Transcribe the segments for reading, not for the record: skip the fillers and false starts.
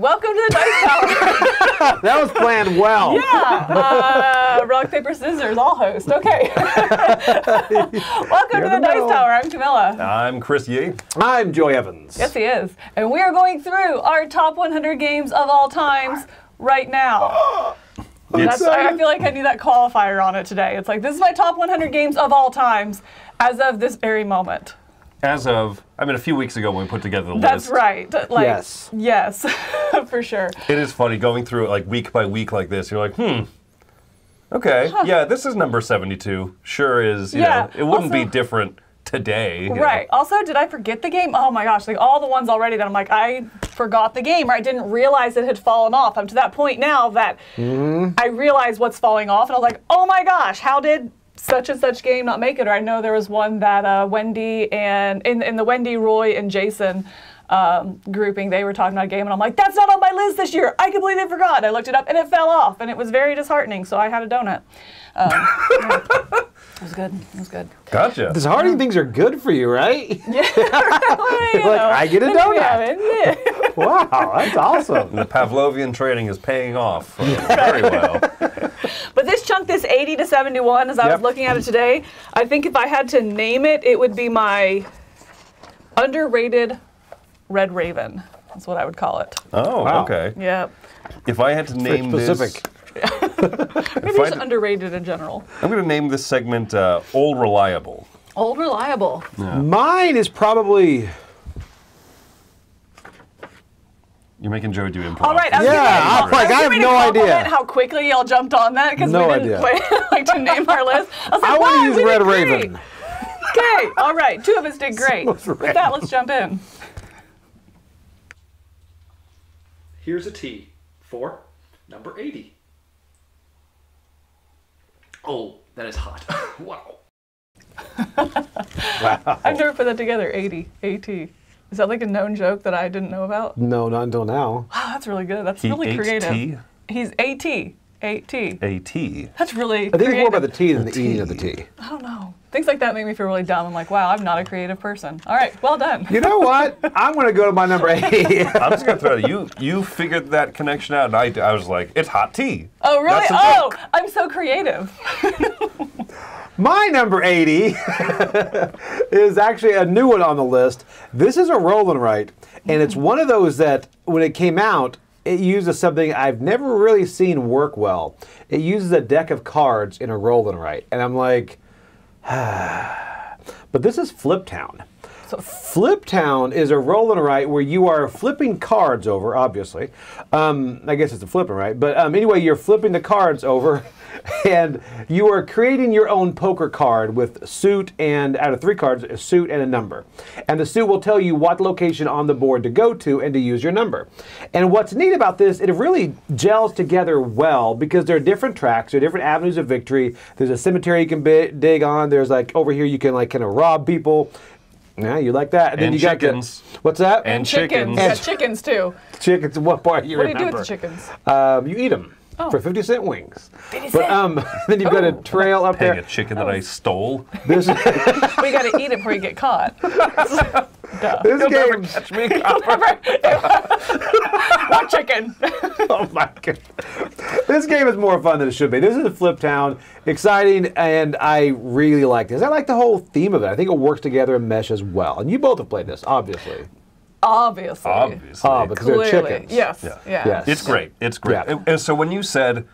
welcome to the Dice Tower. That was planned well. Yeah, rock, paper, scissors, I'll host. Okay. Welcome to the Dice Tower. I'm Camilla. I'm Chris Yee. I'm Joy Evans. Yes, he is. And we are going through our top 100 games of all times right now. I feel like I need that qualifier on it today. It's like, this is my top 100 games of all times as of this very moment. As of, I mean, a few weeks ago when we put together the list. That's right. Like, Yes. Yes, for sure. It is funny going through it like week by week like this. You're like, okay, yeah, this is number 72. Sure is, you know, it wouldn't be different today. Right. Also, did I forget the game? Oh my gosh, like all the ones already that I'm like, I forgot the game, or I didn't realize it had fallen off. I'm to that point now that I realize what's falling off, and I was like, oh my gosh, how did such and such game not make it? Or I know there was one that Wendy and in the Wendy, Roy, and Jason grouping, they were talking about a game, and I'm like, that's not on my list this year. I completely forgot. I looked it up, and it fell off, and it was very disheartening. So I had a donut. It was good. It was good. Gotcha. These hearty things are good for you, right? Yeah. Like, I get a donut. Wow, that's awesome. The Pavlovian training is paying off very well. But this chunk, this 80 to 71, as I was looking at it today, I think if I had to name it, it would be my underrated Red Raven. That's what I would call it. Oh, Wow. okay. Yeah. If I had to name specific. this, Maybe just underrated in general. I'm going to name this segment Old Reliable. Old Reliable. Yeah. Mine is probably... You're making Joe do improv. All right, I have no idea how quickly y'all jumped on that because No we didn't idea. play like to name our list. I was like, I want wow, to use we Red did great. Raven. Okay, all right, two of us did great. What's With red? that, let's jump in. Here's a T for number 80. Oh, that is hot. Wow. Wow. I've never put that together. 80, AT. Is that like a known joke that I didn't know about? No, not until now. Wow, that's really good. That's He really ate creative. tea? He's AT. AT. A-T. That's really I think it's more about the creative. tea than the eating of the tea. I don't know. Things like that make me feel really dumb. I'm like, wow, I'm not a creative person. All right, well done. You know what? I'm going to go to my number 80. I'm just going to throw it. You figured that connection out, and I was like, it's hot tea. Oh, really? That's a Oh, joke. I'm so creative. My number 80 is actually a new one on the list. This is a roll and write, and it's one of those that, when it came out, it uses something I've never really seen work well. It uses a deck of cards in a roll and write, and I'm like, but this is Flip Town. So Flip Town is a roll and write where you are flipping cards over, obviously. I guess it's a flip and write, but anyway, you're flipping the cards over, and you are creating your own poker card with suit, and out of 3 cards, a suit and a number. And the suit will tell you what location on the board to go to and to use your number. And what's neat about this, it really gels together well because there are different tracks, there are different avenues of victory. There's a cemetery you can dig on. There's like over here you can like kind of rob people. Yeah, you like that. And then And you got chickens. What's that? And chickens. chickens. Yeah, chickens too. Chickens. What part you What do you remember? do with the chickens? You eat them for 50-cent wings. 50 But cents. then you've got a Ooh. trail up Paying there. a chicken that I stole. This, We got to eat it before you get caught. Duh. this game. Catch me. Not chicken. Oh my god. This game is more fun than it should be. This is a Flip Town, exciting, and I really like this. I like the whole theme of it. I think it works together and meshes well. And you both have played this, obviously. Obviously. Obviously. Oh, because they're Clearly. chickens. Yes. Yeah. Yeah. Yes. It's great. It's great. Yeah. And so when you said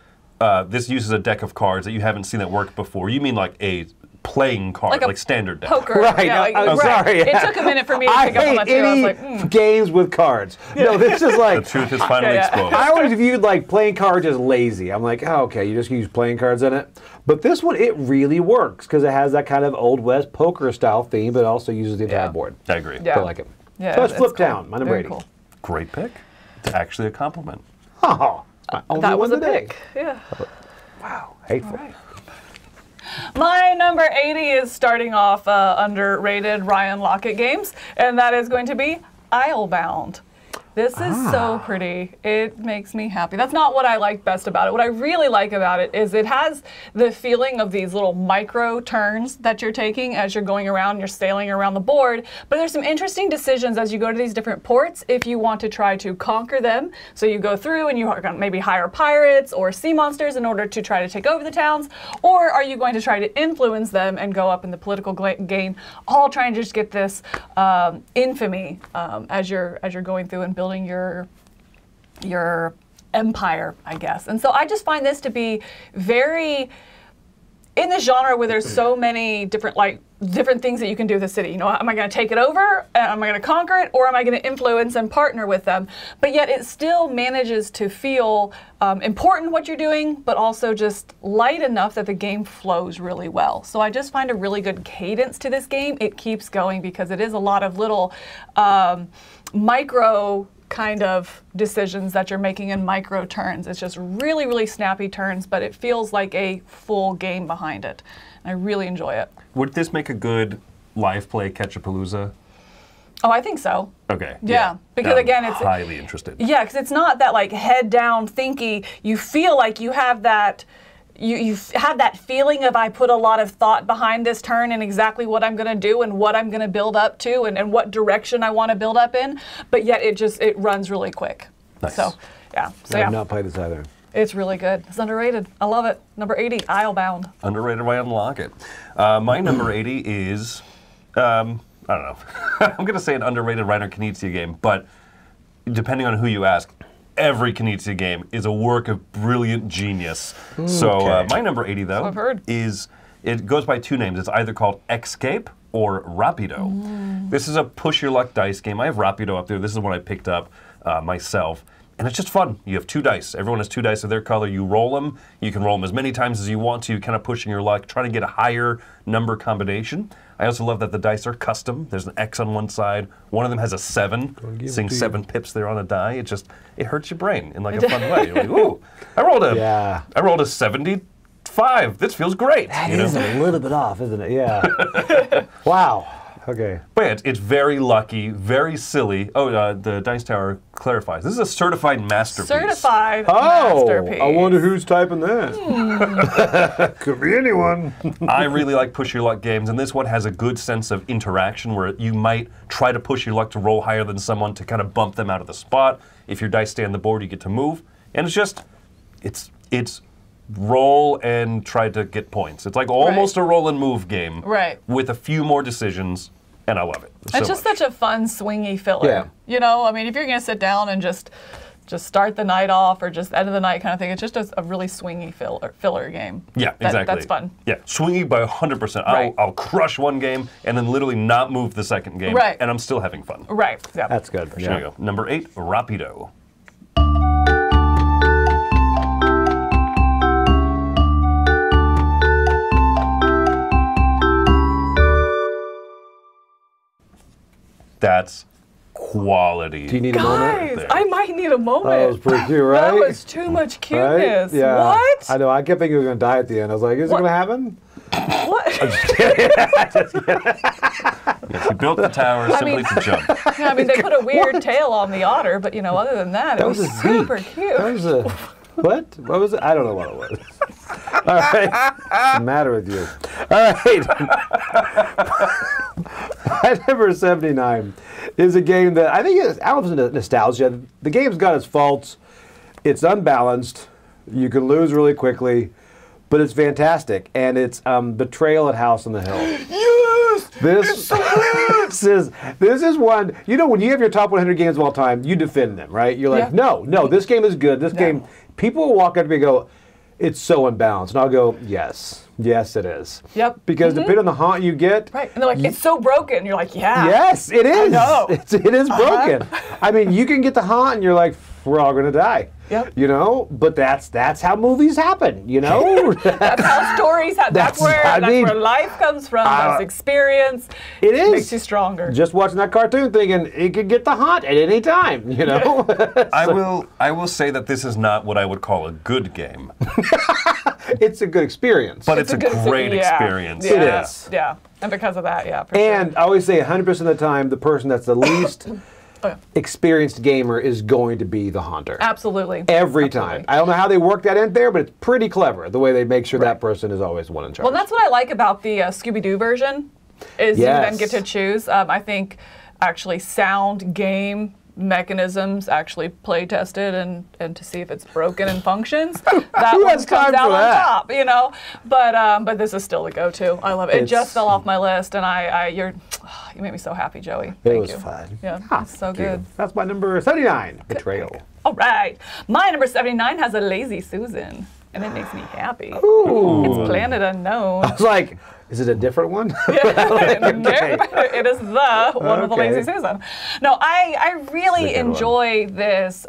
this uses a deck of cards that you haven't seen that work before, you mean like a playing card, Like a like standard deck. Poker. Right. Yeah, like, I'm right. sorry. It took a minute for me to I pick up on hate that too. I was any like, games with cards. No, this is The like... truth is finally Yeah. exposed. I always viewed like playing cards as lazy. I'm like, oh, okay, you just use playing cards in it. But this one, it really works because it has that kind of Old West poker style theme, but it also uses the entire Yeah. board. I agree. Yeah. I like it. yeah, So it's Flip cool. Town, my number Very 80. cool. Great pick. It's actually a compliment. Oh, I only That won was a today. pick. Yeah. Wow, hateful. All right. My number 80 is starting off underrated Ryan Lockett games, and that is going to be Islebound. This is so pretty. It makes me happy. That's not what I like best about it. What I really like about it is it has the feeling of these little micro turns that you're taking as you're going around, you're sailing around the board. But there's some interesting decisions as you go to these different ports if you want to try to conquer them. So you go through and you are going to maybe hire pirates or sea monsters in order to try to take over the towns. Or are you going to try to influence them and go up in the political game, all trying to just get this infamy as you're going through and building your empire, I guess. And so I just find this to be very in the genre where there's so many different things that you can do with the city. You know, am I going to take it over? Am I going to conquer it? Or am I going to influence and partner with them? But yet it still manages to feel important what you're doing, but also just light enough that the game flows really well. So I just find a really good cadence to this game. It keeps going because it is a lot of little micro kind of decisions that you're making in micro turns. It's just really, really snappy turns, but it feels like a full game behind it. I really enjoy it. Would this make a good live play Catch-a-Palooza? Oh, I think so. Okay. Yeah, because again, it's highly interested. Yeah, because it's not that like head down thinky. You feel like you have that. You have that feeling of I put a lot of thought behind this turn and exactly what I'm going to do and what I'm going to build up to and what direction I want to build up in. But yet it runs really quick. Nice. So yeah. So I've not played this either. It's really good. It's underrated. I love it. Number 80, Islebound. Underrated by Unlock It. My number 80 is, I don't know. I'm going to say an underrated Reiner Knizia game, but depending on who you ask, every Knizia game is a work of brilliant genius. So my number 80, though, I've heard. is, it goes by two names. It's either called Escape or Rapido. This is a push your luck dice game. I have Rapido up there. This is what I picked up myself. And it's just fun. You have two dice. Everyone has two dice of their color. You roll them. You can roll them as many times as you want to, kind of pushing your luck, trying to get a higher number combination. I also love that the dice are custom. There's an X on one side. One of them has a 7, seeing 7 pips there on a die. It hurts your brain in like a fun way. You're like, ooh, I rolled a 75. This feels great. That is a little bit off, isn't it? Yeah. Wow. Okay. But yeah, it's very lucky, very silly. Oh, the Dice Tower clarifies. This is a certified masterpiece. Certified masterpiece. I wonder who's typing that. Could be anyone. I really like push your luck games, and this one has a good sense of interaction where you might try to push your luck to roll higher than someone to kind of bump them out of the spot. If your dice stay on the board, you get to move. And it's roll and try to get points. It's like almost a roll and move game with a few more decisions, and I love it. It's just such a fun, swingy filler. Yeah. You know, I mean, if you're going to sit down and just start the night off or just end of the night kind of thing, it's just a really swingy filler game. Yeah, exactly. That's fun. Yeah, swingy by 100%. Right. I'll crush one game and then literally not move the second game, and I'm still having fun. Right. Yeah. That's good. There you go. Number 8, Rapido. That's quality. Do you need a moment? Guys, I might need a moment. That was pretty cute, right? That was too much cuteness. Right? Yeah. What? I know. I kept thinking he was going to die at the end. I was like, is it going to happen? What? Yes, he built the tower simply to jump. Yeah, I mean, they put a weird tail on the otter, but you know, other than that, it was super cute. That was a what? What was it? I don't know what it was. All right. What's the matter with you? All right. At number 79 is a game that I think I don't know if it's nostalgia. The game's got its faults. It's unbalanced. You can lose really quickly, but it's fantastic. And it's Betrayal at House on the Hill. Yes! This is one, you know, when you have your top 100 games of all time, you defend them, right? You're like, no, this game is good. This game, people will walk up to me and go, it's so unbalanced. And I'll go, yes, it is. Yep. Because depending on the haunt you get. Right. And they're like, it's so broken. And you're like, yeah. Yes, it is. I know. It is broken. I mean, you can get the haunt and you're like, we're all going to die. Yep. You know, but that's how movies happen, you know? That's how stories happen. That's where life comes from. That's experience. It is. Makes you stronger. Just watching that cartoon thinking it could get the haunt at any time, you know? I will say that this is not what I would call a good game. It's a good experience. But it's a great experience. Yeah. It is. Yeah. And because of that, yeah. And I always say 100% of the time, the person that's the least experienced gamer is going to be the haunter. Absolutely. Every Absolutely. time. I don't know how they work that in there, but it's pretty clever the way they make sure that person is always one in charge. Well, that's what I like about the Scooby-Doo version, is you then get to choose. I think actually sound game mechanisms actually play tested and to see if it's broken and functions. That Who one has time comes out for on that? top, you know. But this is still the go-to. I love it. It just fell off my list, and you made me so happy, Joey. Thank it was you. fun. Yeah, it's so Thank you. good. That's my number 79, Betrayal. All right, my number 79 has a Lazy Susan, and it makes me happy. Ooh. It's Planet Unknown. I was like, is it a different one? Nope. It is the one with the Okay. Lazy Susan. No, I really enjoy this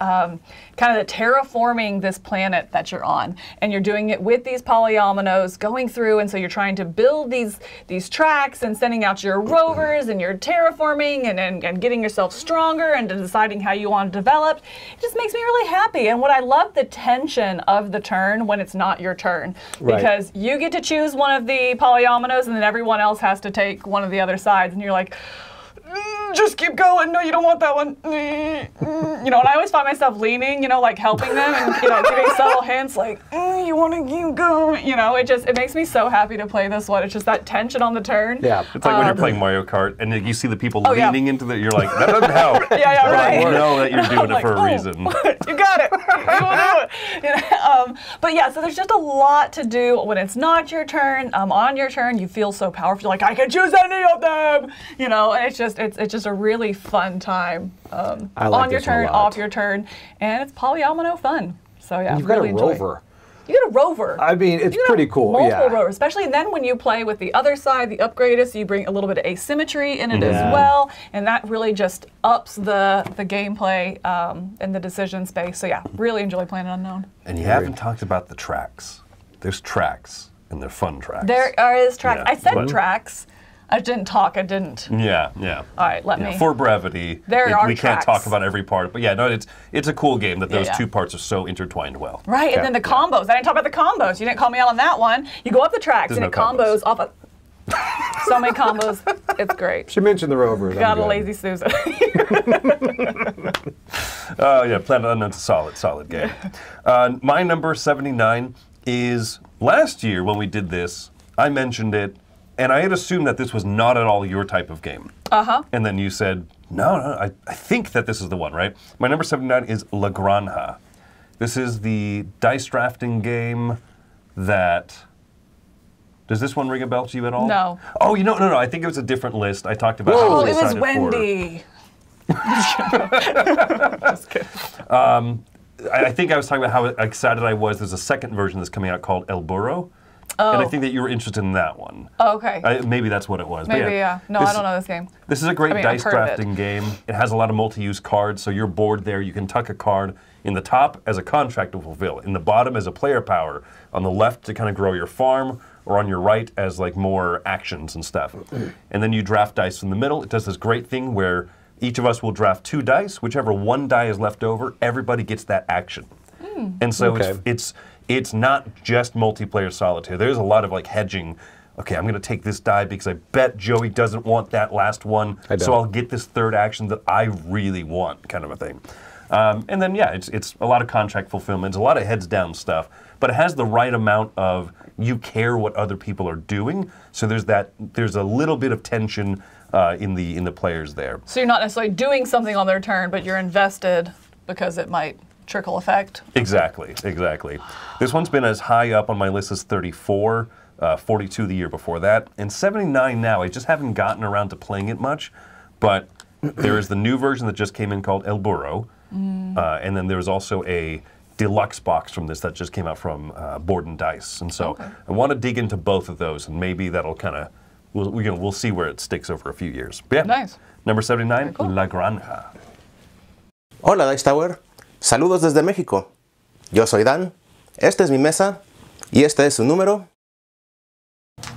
kind of the terraforming this planet that you're on, and you're doing it with these polyominoes going through, and so you're trying to build these tracks and sending out your rovers, and you're terraforming and getting yourself stronger and deciding how you want to develop. It just makes me really happy, and what I love the tension of the turn when it's not your turn, because you get to choose one of the polyominoes, and then everyone else has to take one of the other sides, and you're like, just keep going. No, you don't want that one. You know, and I always find myself leaning, you know, like helping them and, you know, giving subtle hints like, you want to keep going. You know, it makes me so happy to play this one. It's just that tension on the turn. Yeah. It's like when you're playing Mario Kart and you see the people yeah. leaning into the, you're like, that doesn't help. Yeah, But right. I know that you're doing it like, for a reason. You got it. You will do it. You know, but yeah, so there's just a lot to do when it's not your turn. On your turn, you feel so powerful. You're like, I can choose any of them. You know, and it's just a really fun time. I like on your this one a turn, lot. off your turn, and it's polyomino fun. So yeah, You've got really a enjoy it. rover. You get a rover. I mean, it's You get pretty cool. Multiple Yeah. rovers, especially then when you play with the other side, the upgraded, so you bring a little bit of asymmetry in it as well, and that really just ups the gameplay and the decision space. So yeah, really enjoy Planet Unknown. And you haven't talked about the tracks. There's tracks, and they're fun tracks. There is tracks. Yeah, I said but- tracks. I didn't talk. I didn't. Yeah, yeah. All right, let me. For brevity, There are we can't tracks. talk about every part, but yeah, no, it's a cool game that those Yeah. two parts are so intertwined well. Right, Yeah. and then the combos. I didn't talk about the combos. You didn't call me out on that one. You go up the tracks There's and no it combos off of. So many combos. It's great. She mentioned the rovers. Got I'm a good. Lazy Susan. Yeah, Planet Unknown's a solid game. My number 79 is last year when we did this, I mentioned it, and I had assumed that this was not at all your type of game. Uh-huh. And then you said, no, I think that this is the one, right? My number 79 is La Granja. This is the dice drafting game that... Does this one ring a bell to you at all? No. Oh, no, I think it was a different list. I talked about Whoa. how Oh, we it was decided for- Wendy. Just kidding. I think I was talking about how excited I was. There's a second version that's coming out called El Burro. And I think that you were interested in that one. Oh, okay. Maybe that's what it was. But Maybe, yeah. No, I don't know this game. This is a great I mean, dice I've heard of it. drafting game. It has a lot of multi-use cards, so your board there, you can tuck a card in the top as a contract to fulfill, in the bottom as a player power, on the left to kind of grow your farm, or on your right as like more actions and stuff. And then you draft dice in the middle. It does this great thing where each of us will draft 2 dice. Whichever one die is left over, everybody gets that action. And so Okay. it's not just multiplayer solitaire. There's a lot of like hedging. Okay, I'm going to take this die because I bet Joey doesn't want that last one, I so don't. I'll get this third action that I really want, kind of a thing. And then yeah, it's a lot of contract fulfillment, it's a lot of heads down stuff, but it has the right amount of you care what other people are doing. So there's a little bit of tension in the players there. So you're not necessarily doing something on their turn, but you're invested because it might trickle effect. Exactly. This one's been as high up on my list as 34, 42 the year before that, and 79 now. I just haven't gotten around to playing it much, but there is the new version that just came in called El Burro, and then there's also a deluxe box from this that just came out from Board and Dice, and so I want to dig into both of those, and maybe that'll kind of we'll see where it sticks over a few years. But yeah, Nice. Number 79, cool. La Granja. Hola Dice Tower, saludos desde México. Yo soy Dan, esta es mi mesa y este es su número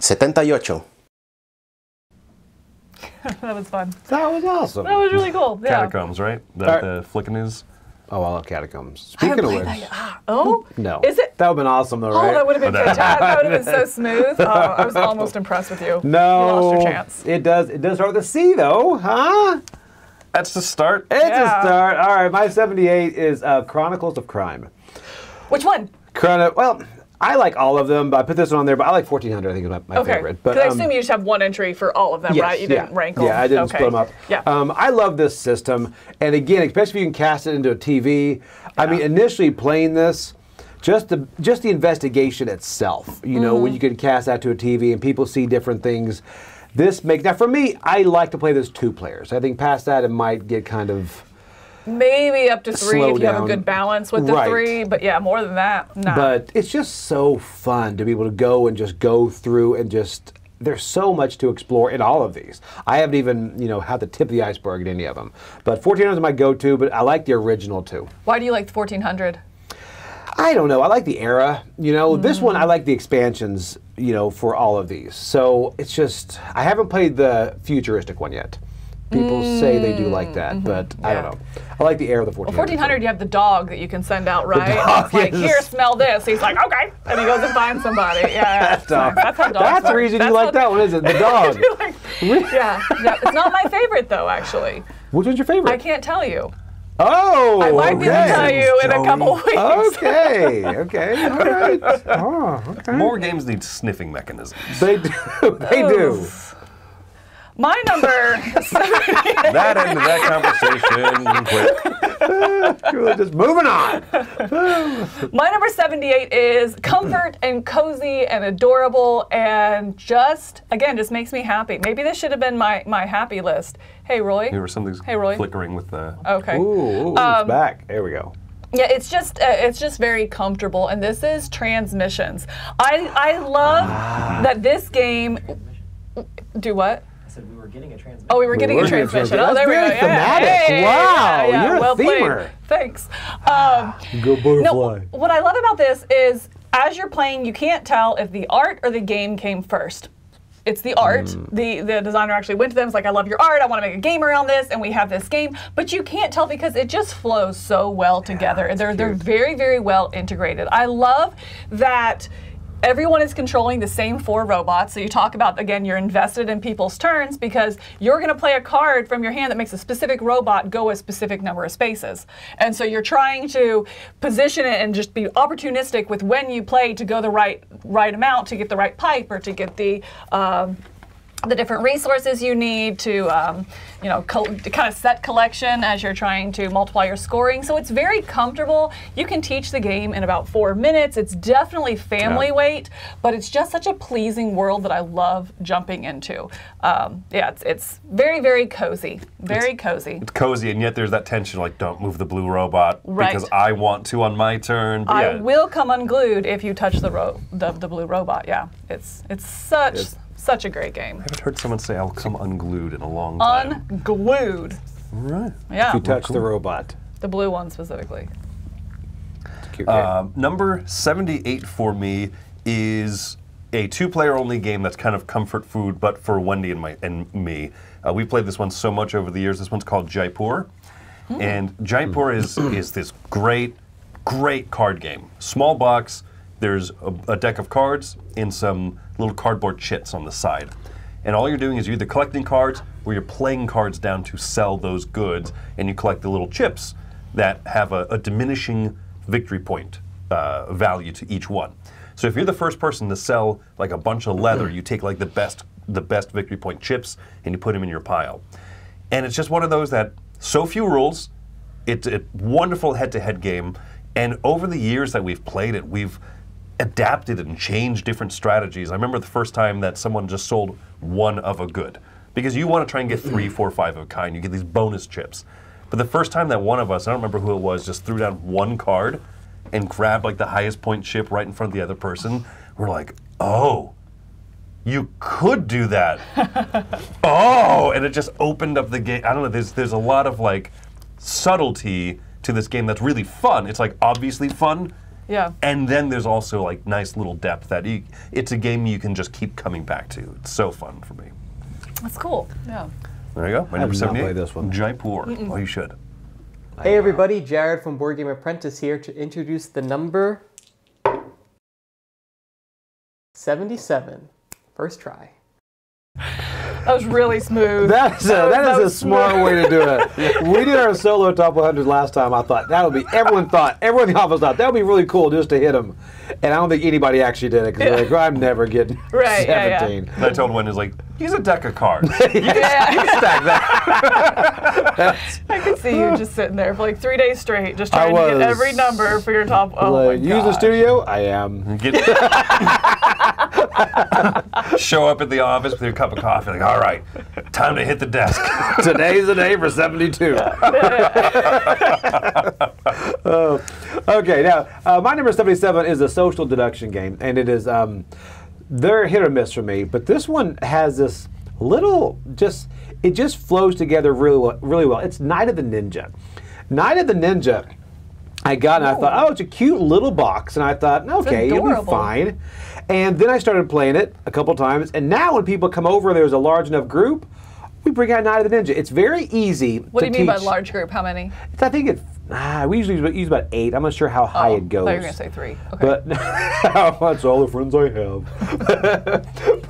78. That was fun. That was awesome. That was really cool. Yeah. Catacombs, right? That the flicking is. Oh, I love Catacombs. I haven't Speaking of played which, that yet. Oh? no. Is it? That would have been awesome, though, Oh, right? that would have been fantastic. That would have been so smooth. Oh, I was almost impressed with you. No. You lost your chance. It does start with a C, though, huh? That's the start. It's a start. All right, my 78 is Chronicles of Crime. Which one? Well, I like all of them, but I put this one on there. But I like 1400. I think is my favorite. But because I assume you just have one entry for all of them, yes, right? You didn't rank them. Yeah, I didn't split them up. Yeah. I love this system, and again, especially if you can cast it into a TV. I mean, initially playing this, just the investigation itself. You know, when you can cast that to a TV and people see different things. Now for me, I like to play this 2 players. I think past that it might get kind of maybe up to 3 slow if you have a down. good balance with the Right. 3, but yeah, more than that, no. But it's just so fun to be able to go and just go through and just. There's so much to explore in all of these. I haven't even, had the tip of the iceberg in any of them. But 1400 is my go-to, but I like the original too. Why do you like the 1400? I don't know. I like the era. This one I like the expansions. For all of these. So it's just I haven't played the futuristic one yet. People say they do like that, but I don't know. I like the era of the 1400. Well, 1400, you have the dog that you can send out, right? dog, It's like, yes. here, smell this. He's like, okay, and he goes and finds somebody. Yeah, That's how dogs the work. reason That's you like what- that one, is it? The dog. yeah, it's not my favorite though, actually. Which one's your favorite? I can't tell you. Oh, I might be able to tell you in a couple weeks. Okay, all right. Oh, okay. More games need sniffing mechanisms. They do. They do. My number. That ended that conversation quick. Cool, just moving on. My number 78 is comfort and cozy and adorable and just makes me happy. Maybe this should have been my happy list. Hey, Roy. Here was something's Hey, Roy. flickering with the. Okay. Ooh, it's back. There we go. Yeah, it's just very comfortable, and this is Transmissions. I love that this game. Do what? Said we were getting a transmission. Oh, we were getting a getting a transmission. transmission. Oh, there we go. That's very thematic. Wow, you're a well themer. played. Thanks. Good butterfly. No, what I love about this is, as you're playing, you can't tell if the art or the game came first. It's the art. The designer actually went to them. It's like, I love your art. I want to make a game around this, and we have this game. But you can't tell because it just flows so well together. They're very, very well integrated. I love that. Everyone is controlling the same 4 robots. So you talk about, again, you're invested in people's turns because you're going to play a card from your hand that makes a specific robot go a specific number of spaces. And so you're trying to position it and just be opportunistic with when you play to go the right amount to get the right pipe or to get the different resources you need to, kind of set collection as you're trying to multiply your scoring. So it's very comfortable. You can teach the game in about 4 minutes. It's definitely family weight, but it's just such a pleasing world that I love jumping into. It's very, very cozy. Very cozy. It's cozy, and yet there's that tension, like, don't move the blue robot Right. because I want to on my turn. But I yeah, will come unglued if you touch the blue robot. Yeah, it's such a great game. I haven't heard someone say I'll come unglued in a long time. Unglued. Right. Yeah, You touch the robot. the blue one specifically. It's a cute game. Number 78 for me is a 2-player only game that's kind of comfort food, but for Wendy and me. We played this one so much over the years. This one's called Jaipur. And Jaipur is this great card game. Small box. There's a deck of cards and some little cardboard chits on the side. And all you're doing is you're either collecting cards or you're playing cards down to sell those goods, and you collect the little chips that have a diminishing victory point value to each one. So if you're the first person to sell like a bunch of leather, you take like the best victory point chips and you put them in your pile. And it's just one of those that so few rules. It's a wonderful head-to-head game, and over the years that we've played it, we've adapted and changed different strategies. I remember the first time that someone just sold one of a good, because you want to try and get 3, 4, 5 of a kind. You get these bonus chips. But the first time that one of us, I don't remember who it was, just threw down one card and grabbed like the highest point chip right in front of the other person, we're like, oh, you could do that. Oh, and it just opened up the game. I don't know, there's a lot of like subtlety to this game that's really fun. It's like obviously fun. Yeah. And then there's also like nice little depth that it's a game you can just keep coming back to. It's so fun for me. That's cool. Yeah. There you go. My number have not 78. played this one. Jaipur. Oh, you should. Hey everybody, Jared from Board Game Apprentice here to introduce the number 77. First try. That was really smooth. That is a smart way to do it. We did our solo top 100 last time. I thought that would be, everyone in the office thought that would be really cool just to hit them. And I don't think anybody actually did it because they're like, I'm never getting 17. And I told Wendy, like, use a deck of cards. You can stack that. I could see you just sitting there for like 3 days straight, just trying to get every number for your top. Oh like, my use the gosh. studio? I am. Show up at the office with your cup of coffee, like, all right, time to hit the desk. Today's the day for 72. Okay, now my number 77 is a social deduction game, and it is they're hit or miss for me, but this one has this little it just flows together really well. It's Night of the Ninja. Night of the Ninja. I got it and I thought, oh, it's a cute little box, and I thought, okay, it'll be fine. And then I started playing it a couple times, and now when people come over and there's a large enough group, we bring out Night of the Ninja. It's very easy What do you to mean by teach. Large group? How many? I think it's, we usually use about 8. I'm not sure how high it goes. I thought you were going to say 3. Okay. But that's all the friends I have.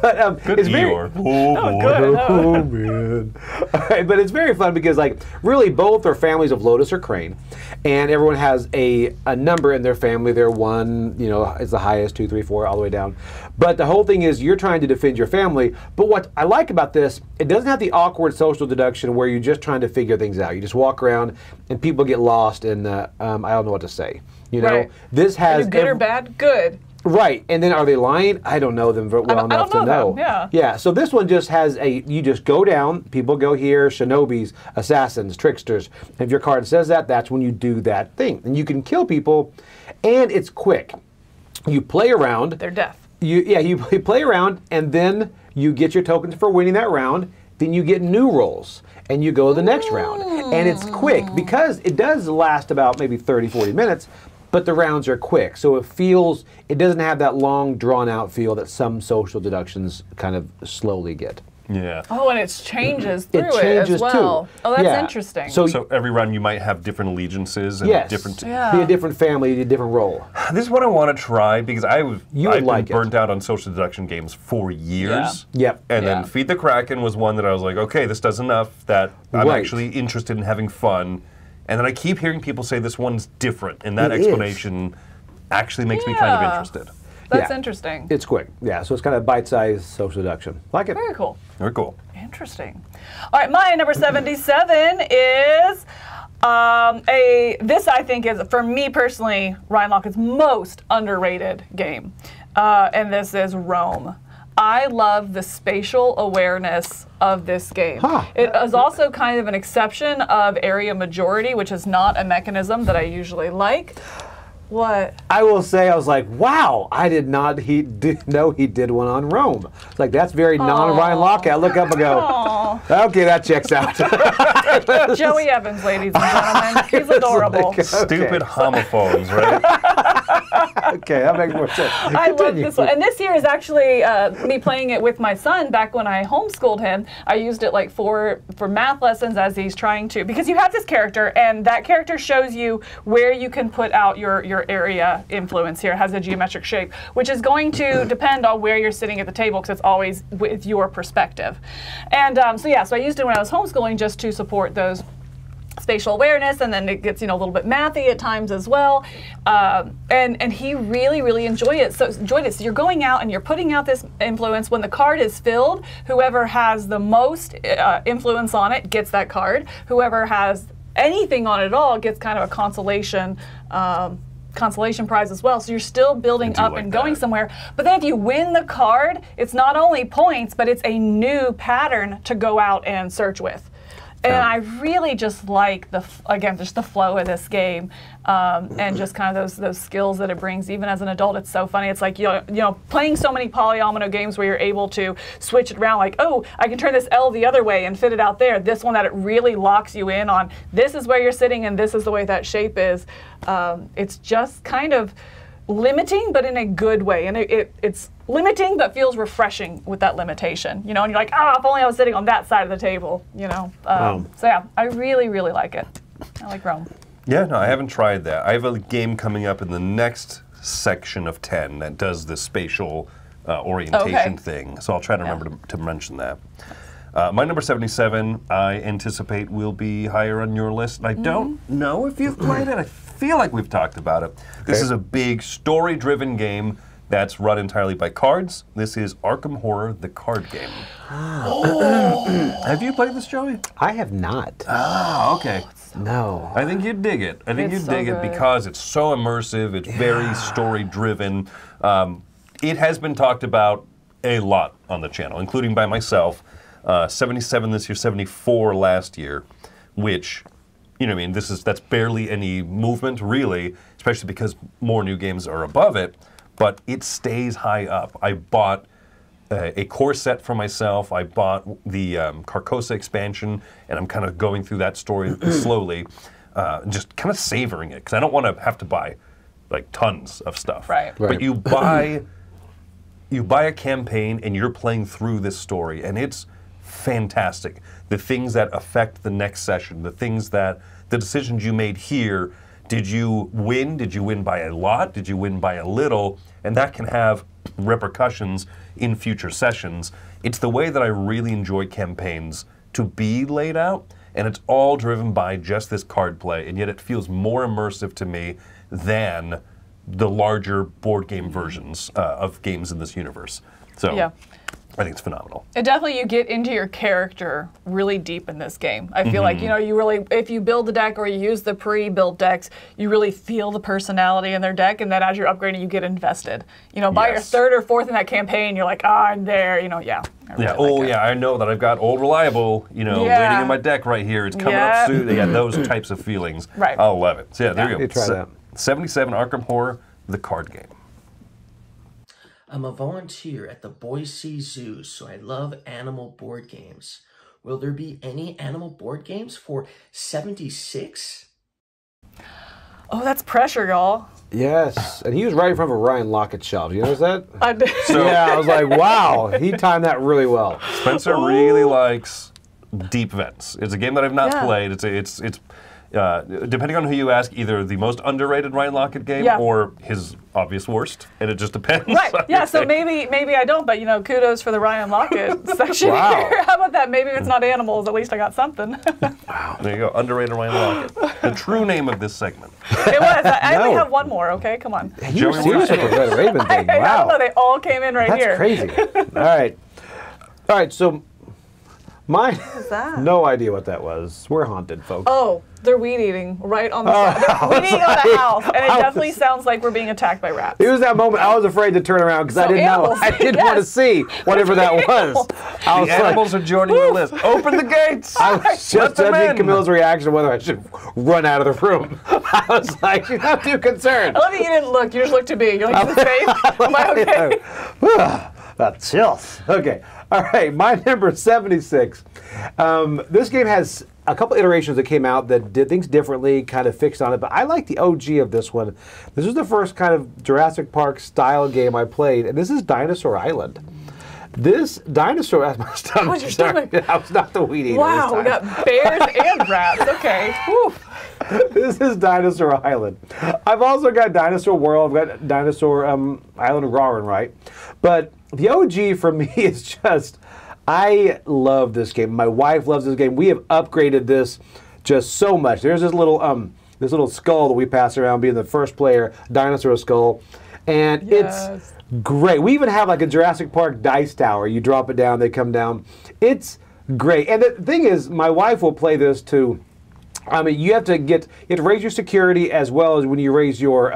But Good it's very, Eeyore. Oh, boy. good. oh man. All right, but it's very fun because like really both are families of Lotus or Crane, and everyone has a number in their family. They're 1, is the highest, 2, 3, 4, all the way down. But the whole thing is you're trying to defend your family. But what I like about this, it doesn't have the awkward social deduction where you're just trying to figure things out. You just walk around and people get lost in I don't know what to say. Right. This has good or bad? Good. Right, and then are they lying? I don't know them well enough to know. Them, yeah. So this one just has you just go down, people go here, shinobis, assassins, tricksters. And if your card says that, that's when you do that thing. And you can kill people, and it's quick. You play around. They're deaf. You play around, and then you get your tokens for winning that round. Then you get new rolls, and you go the next round. And it's quick, because it does last about maybe 30, 40 minutes, but the rounds are quick. So it doesn't have that long, drawn-out feel that some social deductions kind of slowly get. Yeah. Oh, and it changes through it changes as well. too. Oh, that's Yeah. interesting. So every round you might have different allegiances and yes, different. be a different family, a different role. This is what I want to try because I've like been burnt out on social deduction games for years. Yeah. Yep. And then Feed the Kraken was one that I was like, okay, this does enough that I'm Right. actually interested in having fun. And then I keep hearing people say this one's different, and that It is. explanation actually makes me kind of interested. That's Yeah. interesting. It's quick. Yeah, so it's kind of bite-sized social deduction. Like it. Very cool. Very cool. Interesting. All right, my number 77 is this I think is, for me personally, Ryan Lockett's most underrated game. And this is Rome. I love the spatial awareness of this game. Huh. It is also kind of an exception of area majority, which is not a mechanism that I usually like. What? I will say, I was like, wow, I did not know he did one on Rome. It's like, that's very non-Ryan Locke. I look up and go, okay, that checks out. Joey Evans, ladies and gentlemen. He's adorable. Like, Stupid homophones, right? okay, that makes more sense. I love this one. And this year is actually me playing it with my son back when I homeschooled him. I used it like for math lessons as he's trying to, because you have this character and that character shows you where you can put out your area influence here. It has a geometric shape, which is going to depend on where you're sitting at the table because it's always with your perspective. And so I used it when I was homeschooling just to support those spatial awareness, and then it gets a little bit mathy at times as well, and he really enjoyed it. So you're going out and you're putting out this influence. When the card is filled, whoever has the most influence on it gets that card. Whoever has anything on it at all gets kind of a consolation prize as well. So you're still building up and going somewhere. But then if you win the card, it's not only points, but it's a new pattern to go out and search with. And I really just like just the flow of this game, and just kind of those skills that it brings. Even as an adult, it's so funny. It's like playing so many polyomino games where you're able to switch it around. Like, oh, I can turn this L the other way and fit it out there. This one that it really locks you in on. This is where you're sitting, and this is the way that shape is. It's just kind of limiting, but in a good way. And it's limiting, but feels refreshing with that limitation. And you're like, if only I was sitting on that side of the table. So yeah, I really like it. I like Rome. Yeah, no, I haven't tried that. I have a game coming up in the next section of 10 that does the spatial orientation thing. So I'll try to remember to mention that. My number 77, I anticipate will be higher on your list. I don't know if you've played it. I feel like we've talked about it. This is a big story-driven game that's run entirely by cards. This is Arkham Horror, the card game. Have you played this, Joey? I have not. Ah, okay. No. I think you'd dig it. I think It's you'd so dig it good. because it's so immersive. It's very story-driven. It has been talked about a lot on the channel, including by myself. 77 this year, 74 last year, which, you know what I mean, that's barely any movement, really, especially because more new games are above it, but it stays high up. I bought a core set for myself. I bought the Carcosa expansion, and I'm kind of going through that story slowly, just kind of savoring it, because I don't want to have to buy like tons of stuff. Right. But you buy a campaign, and you're playing through this story, and it's fantastic. The things that affect the next session, the decisions you made here. Did you win? Did you win by a lot? Did you win by a little? And that can have repercussions in future sessions. It's the way that I really enjoy campaigns to be laid out, and it's all driven by just this card play, and yet it feels more immersive to me than the larger board game versions of games in this universe. So Yeah. I think it's phenomenal. And definitely you get into your character really deep in this game. I feel like, you know, you really, if you build the deck or you use the pre-built decks, you really feel the personality in their deck, and then as you're upgrading, you get invested. You know, by your Yes. third or fourth in that campaign, you're like, ah, I'm there, you know, yeah. I really Yeah. like Oh, it. yeah. I know that I've got old reliable, you know, Yeah. waiting in my deck right here. It's coming Yeah. up soon. Yeah, those types of feelings. Right. I love it. So yeah, there you go. You try that. 77 Arkham Horror, the card game. I'm a volunteer at the Boise Zoo, so I love animal board games. Will there be any animal board games for 76? Oh, that's pressure, y'all. Yes, and he was right in front of a Ryan Lockett shelf. You notice that? I did. Yeah, I was like, wow, he timed that really well. Spencer really likes Deep Vents. It's a game that I've not Yeah. played. It's depending on who you ask, either the most underrated Ryan Lockett game Yeah. or his obvious worst, and it just depends. Right. on Yeah. your So take. maybe I don't, but you know, kudos for the Ryan Lockett section Wow. here. How about that? Maybe if it's not animals, at least I got something. There you go, underrated Ryan Lockett. The true name of this segment. It was. I only No. have one more. Okay, come on. You were Joey, serious with the Red Raven thing. I don't know. Wow, They all came in right that's here. crazy. All right. So mine. What's that? No idea what that was. We're haunted, folks. Oh, they're weed eating right on the side. They're weed eating on the house, and it I was- definitely sounds like we're being attacked by rats. It was that moment I was afraid to turn around because I So didn't know. animals, I didn't want to yes. see whatever that was. I was The animals are joining your list. Open the gates. I was just Let them judging in. Camilla's reaction whether I should run out of the room. I was like, she's not too concerned. I love that you didn't look. You just looked to me. You're like, is this safe? Am I okay? That chills. Okay. All right. My number 76. This game has a couple iterations that came out that did things differently, kind of fixed on it, but I like the OG of this one. This was the first kind of Jurassic Park style game I played, and this is Dinosaur Island. This dinosaur, that's my stomach. What's your Sorry, stomach? I was not the weed eater. Wow, this we time. got bears and rats. Okay. Whew. This is Dinosaur Island. I've also got Dinosaur World. I've got Dinosaur Island Roaring, right? But the OG for me is just, I love this game. My wife loves this game. We have upgraded this just so much. There's this little skull that we pass around, being the first player dinosaur skull, and Yes. it's great. We even have like a Jurassic Park dice tower. You drop it down, they come down. It's great. And the thing is, my wife will play this too. I mean, you have to raise your security as well as when you raise your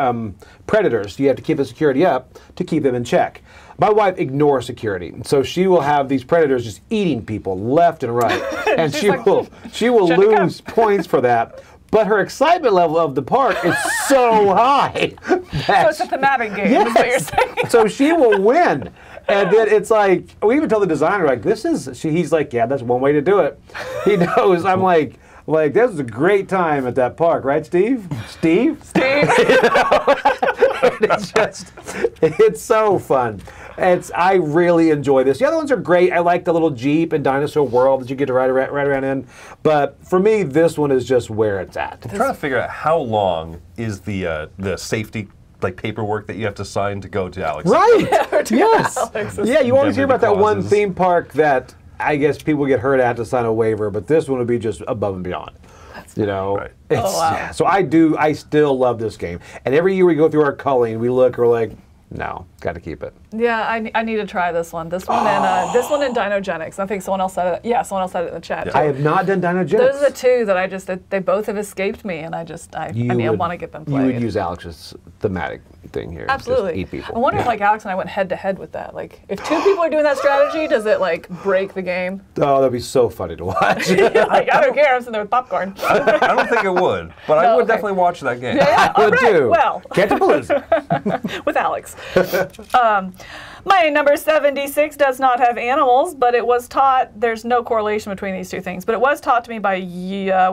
predators. You have to keep the security up to keep them in check. My wife ignores security, so she will have these predators just eating people left and right, and She's she like, will "Shouldn't have come." lose points for that. But her excitement level of the park is so high. So it's a thematic game, is what you're Yes. saying. So she will win. And then it's like, we even tell the designer, like, he's like, yeah, that's one way to do it. He knows. I'm like, this was a great time at that park, right, Steve? Steve? It's so fun. I really enjoy this. The other ones are great. I like the little Jeep and Dinosaur World that you get to ride around in. But for me, this one is just where it's at. I'm trying to figure out how long is the safety paperwork that you have to sign to go to Alex. Right. Or to Yes. Alex's. Yeah, you always hear about that one clauses. theme park that I guess people get hurt at to sign a waiver, but this one would be just above and beyond. You know, Right. Yeah. So I still love this game. And every year we go through our culling, we look, we're like, no, got to keep it. Yeah, I need to try this one. This one and Dinogenics. I think someone else said it. Yeah, someone else said it in the chat. Too. I have not done Dinogenics. Those are the two that they both have escaped me, and I want to get them played. You would use Alex's thematic thing here. Absolutely. Just eat people. I wonder if like Alex and I went head to head with that. Like, if two people are doing that strategy, does it like break the game? Oh, that'd be so funny to watch. Like, I don't care. I'm sitting there with popcorn. I don't think it would, but I would definitely watch that game. Yeah, I would too. Well, Cantapalooza. with Alex. My number 76 does not have animals, but it was taught, there's no correlation between these two things, but it was taught to me by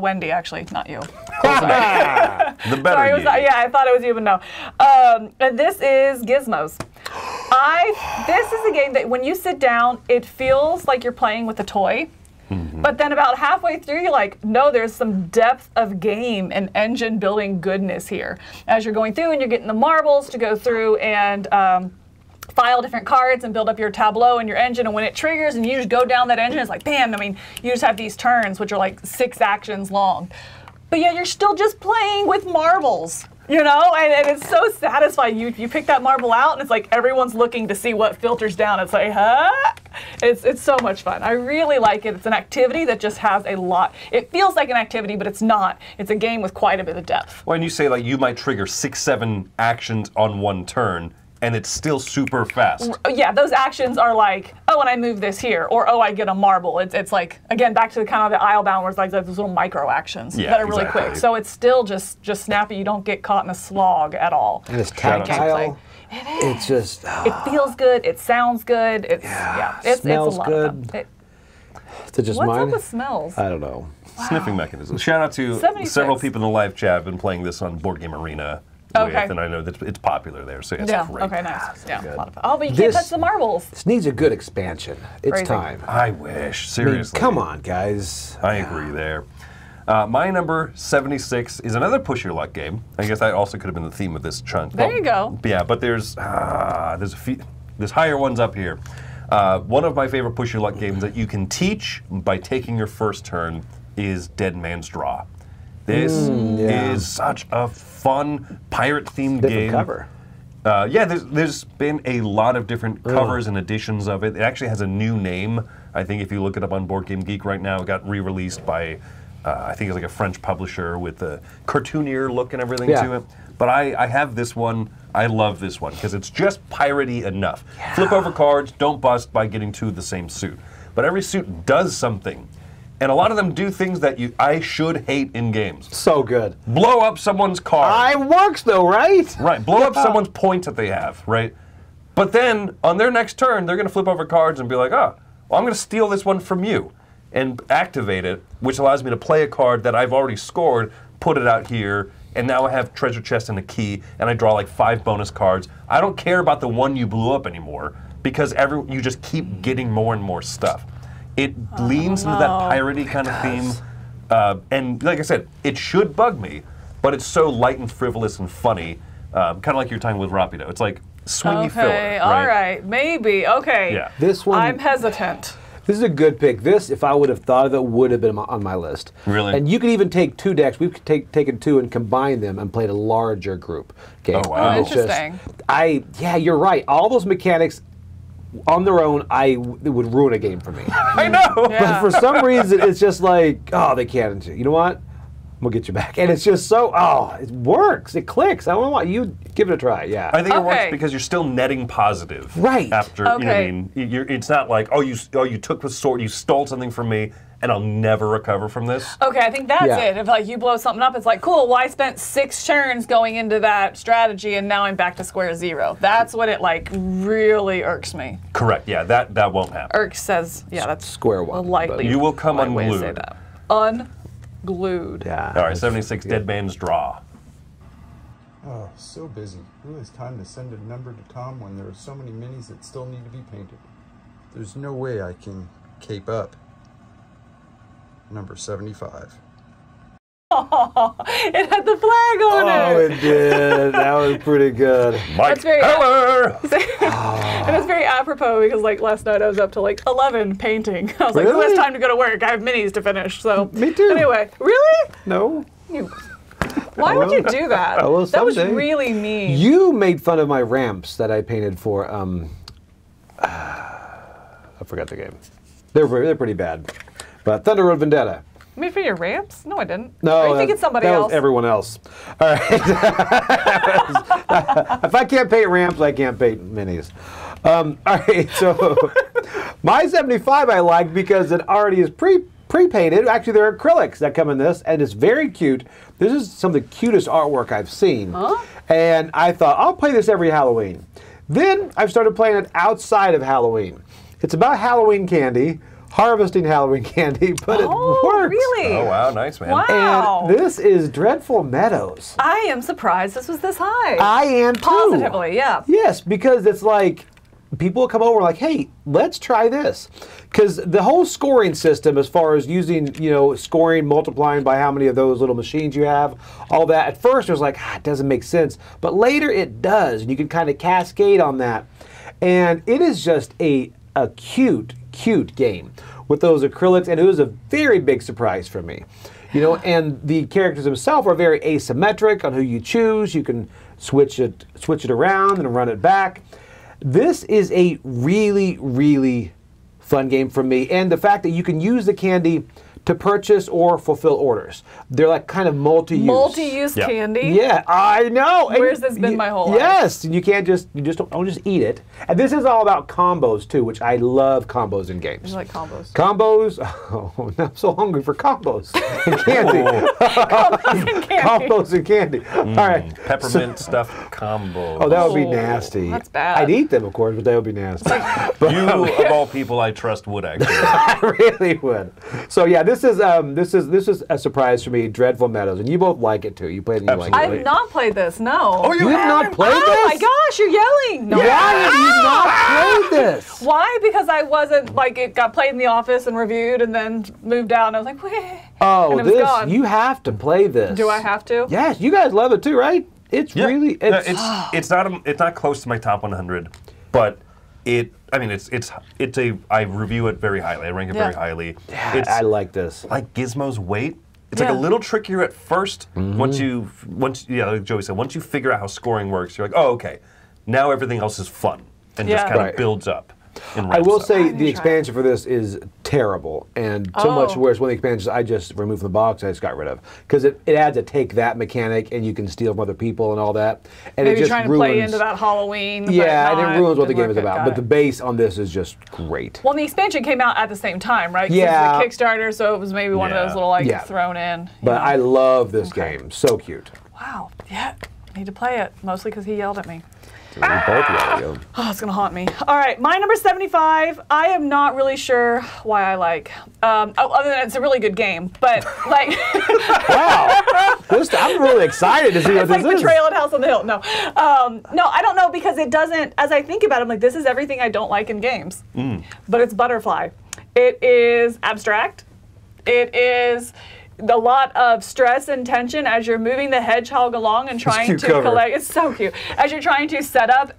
Wendy, actually, not you. The better Sorry, you. I thought it was you, but no. And this is Gizmos. This is a game that when you sit down, it feels like you're playing with a toy. But then about halfway through, you're like, no, there's some depth of game and engine building goodness here. As you're going through and you're getting the marbles to go through and file different cards and build up your tableau and your engine, and when it triggers and you just go down that engine, it's like, bam, I mean, you just have these turns, which are like 6 actions long. But yet you're still just playing with marbles. You know, and it's so satisfying. You pick that marble out, and it's like everyone's looking to see what filters down. It's like, huh? It's so much fun. I really like it. It's an activity that just has a lot. It feels like an activity, but it's not. It's a game with quite a bit of depth. When you say like you might trigger 6, 7 actions on one turn, and it's still super fast. Yeah, those actions are like, oh, and I move this here, or oh, I get a marble. It's like, again, back to kind of the aisle bound where it's like those little micro actions that are really quick. So it's still just snappy. You don't get caught in a slog at all. And it's tactile. It's just. It feels good. It sounds good. It's it's smells a lot good. of fun. Is it just What's mine? up with smells? I don't know. Sniffing mechanism. Shout out to 76. several people in the live chat. I've been playing this on Board Game Arena. Okay. And I know that it's popular there, so it's great. Okay, nice. Yeah, good. a lot of fun. Oh, but you can't touch the marbles. This needs a good expansion. It's Crazy. time. I wish, I mean, seriously. come on, guys. I agree there. My number 76 is another push your luck game. I guess that also could have been the theme of this chunk. There you go. Yeah, but there's higher ones up here. One of my favorite push your luck games that you can teach by taking your first turn is Dead Man's Draw. This is such a fun pirate-themed game. Cover. Yeah, there's been a lot of different covers and editions of it. It actually has a new name. I think if you look it up on Board Game Geek right now, it got re-released by, I think it's like a French publisher with a cartoonier look and everything to it. But I have this one. I love this one because it's just piratey enough. Yeah. Flip over cards, don't bust by getting 2 of the same suit. But every suit does something. And a lot of them do things that I should hate in games. So good. Blow up someone's car. It works though, right? Right. Blow up someone's points that they have, right? But then on their next turn, they're going to flip over cards and be like, oh, well, I'm going to steal this one from you and activate it, which allows me to play a card that I've already scored, put it out here, and now I have treasure chest and a key, and I draw like 5 bonus cards. I don't care about the one you blew up anymore because you just keep getting more and more stuff. It leans into that piratey kind of theme. And like I said, it should bug me, but it's so light and frivolous and funny, kind of like you're talking with Rapido. It's like swingy filler, right? All right, maybe. Okay. Yeah. This one. I'm hesitant. This is a good pick. This, if I would have thought of it, would have been on my list. Really? And you could even take 2 decks. We've taken 2 and combined them and played a larger group game. Oh, wow. And it's Interesting. yeah, you're right. All those mechanics on their own, it would ruin a game for me. I know. Yeah. But for some reason, it's just like, oh, they can't. You know what? We'll get you back. And it's just so, it works. It clicks. I don't want you give it a try. Yeah. I think it works because you're still netting positive. Right. After, you know what I mean? It's not like, you took the sword, you stole something from me, and I'll never recover from this. Okay, I think that's it. If like you blow something up, it's like, cool, well, I spent 6 turns going into that strategy, and now I'm back to square 0. That's what it like really irks me. Correct. Yeah, that won't happen. Irks says, that's square 1. a lightly. You will come light way to unglued. say that. Unglued. Yeah. All right, 76, Dead Man's Draw. Oh, so busy. Who has time to send a number to Tom when there are so many minis that still need to be painted? There's no way I can cape up. Number 75. Oh, it had the flag on it. Oh, it did. That was pretty good. Mike very- Heller! And it's very apropos because like last night I was up to like 11 painting. I was like, who Really? has time to go to work? I have minis to finish. So Me too. Anyway, really? No. Why would you do that? I will That was someday. really mean. You made fun of my ramps that I painted for. I forgot the game. They're pretty bad. But Thunder Road Vendetta. You made for your ramps? No, I didn't. No, Are you thinking somebody that else? was everyone else. All right. If I can't paint ramps, I can't paint minis. All right, so my 75 I like because it already is pre-painted. Actually, there are acrylics that come in this, and it's very cute. This is some of the cutest artwork I've seen. Huh? And I thought, I'll play this every Halloween. Then I've started playing it outside of Halloween. It's about Halloween candy, harvesting Halloween candy, but it works. Really? Oh, wow, nice, man. Wow. And this is Dreadful Meadows. I am surprised this was this high. I am too. Positively, yeah. Yes, because it's like people come over like, hey, let's try this. Because the whole scoring system, as far as using, scoring, multiplying by how many of those little machines you have, all that, at first it was like, it doesn't make sense. But later it does, and you can kind of cascade on that. And it is just a cute game with those acrylics, and it was a very big surprise for me. And the characters themselves are very asymmetric on who you choose. You can switch it around and run it back. This is a really, really fun game for me, and the fact that you can use the candy to purchase or fulfill orders. They're like kind of multi-use. Multi-use Yeah. candy? Yeah, I know. And Where's this been my whole life? Yes, and you just don't just eat it. And this is all about combos too, which I love combos in games. I like combos. Combos. Oh, I'm so hungry for combos and candy. Combos and candy. Combos and candy. All right. Peppermint stuffed combo. Oh, that would be Oh, nasty. that's bad. I'd eat them, of course, but that would be nasty. But You, of all people I trust, would actually. I really would. So yeah, this is a surprise for me. Dreadful Meadows, and you both like it too. You played and you like Absolutely. it. I've not played this, no. Oh, You have not played Oh this? my gosh, you're yelling. No. Why have you not played this? Why? Because I wasn't, it got played in the office and reviewed and then moved out and I was like, wait. Oh, and it was gone. you have to play this. Do I have to? Yes, you guys love it too, right? It's Yeah. really No, it's not close to my top 100, but I review it very highly. I rank it very highly. Yeah, It's I like this. like Gizmo's Weight. It's like Yeah. a little trickier at first. Mm-hmm. Like Joey said, once you figure out how scoring works, you're like, oh, okay. Now everything else is fun and just Yeah. kind of Right. builds up. and I will ramps up. say I'm gonna the try it. expansion for this is terrible, and so much Oh. worse. One of the expansions I just removed from the box, I just got rid of because it adds a take that mechanic, and you can steal from other people and all that. And Maybe it just trying to ruins, play into that Halloween. but Yeah, and not, it ruins what the didn't game is work. about. Got But it. the base on this is just great. Well, the expansion came out at the same time, right? 'Cause Yeah. It's a Kickstarter, so it was maybe one of Yeah. those little Yeah. thrown in. you But know. I love this game. So cute. Wow. Yeah. Need to play it, mostly because he yelled at me. We both love it. Oh, it's gonna haunt me. All right, my number 75. I am not really sure why I like. Other than it's a really good game, but like, Wow, I'm really excited to see what it's this like is. Betrayal at House on the Hill. No, no, I don't know because it doesn't. As I think about it, I'm like, this is everything I don't like in games. But it's Butterfly. It is abstract. It is a lot of stress and tension as you're moving the hedgehog along and trying cute to cover. collect. It's so cute. As you're trying to set up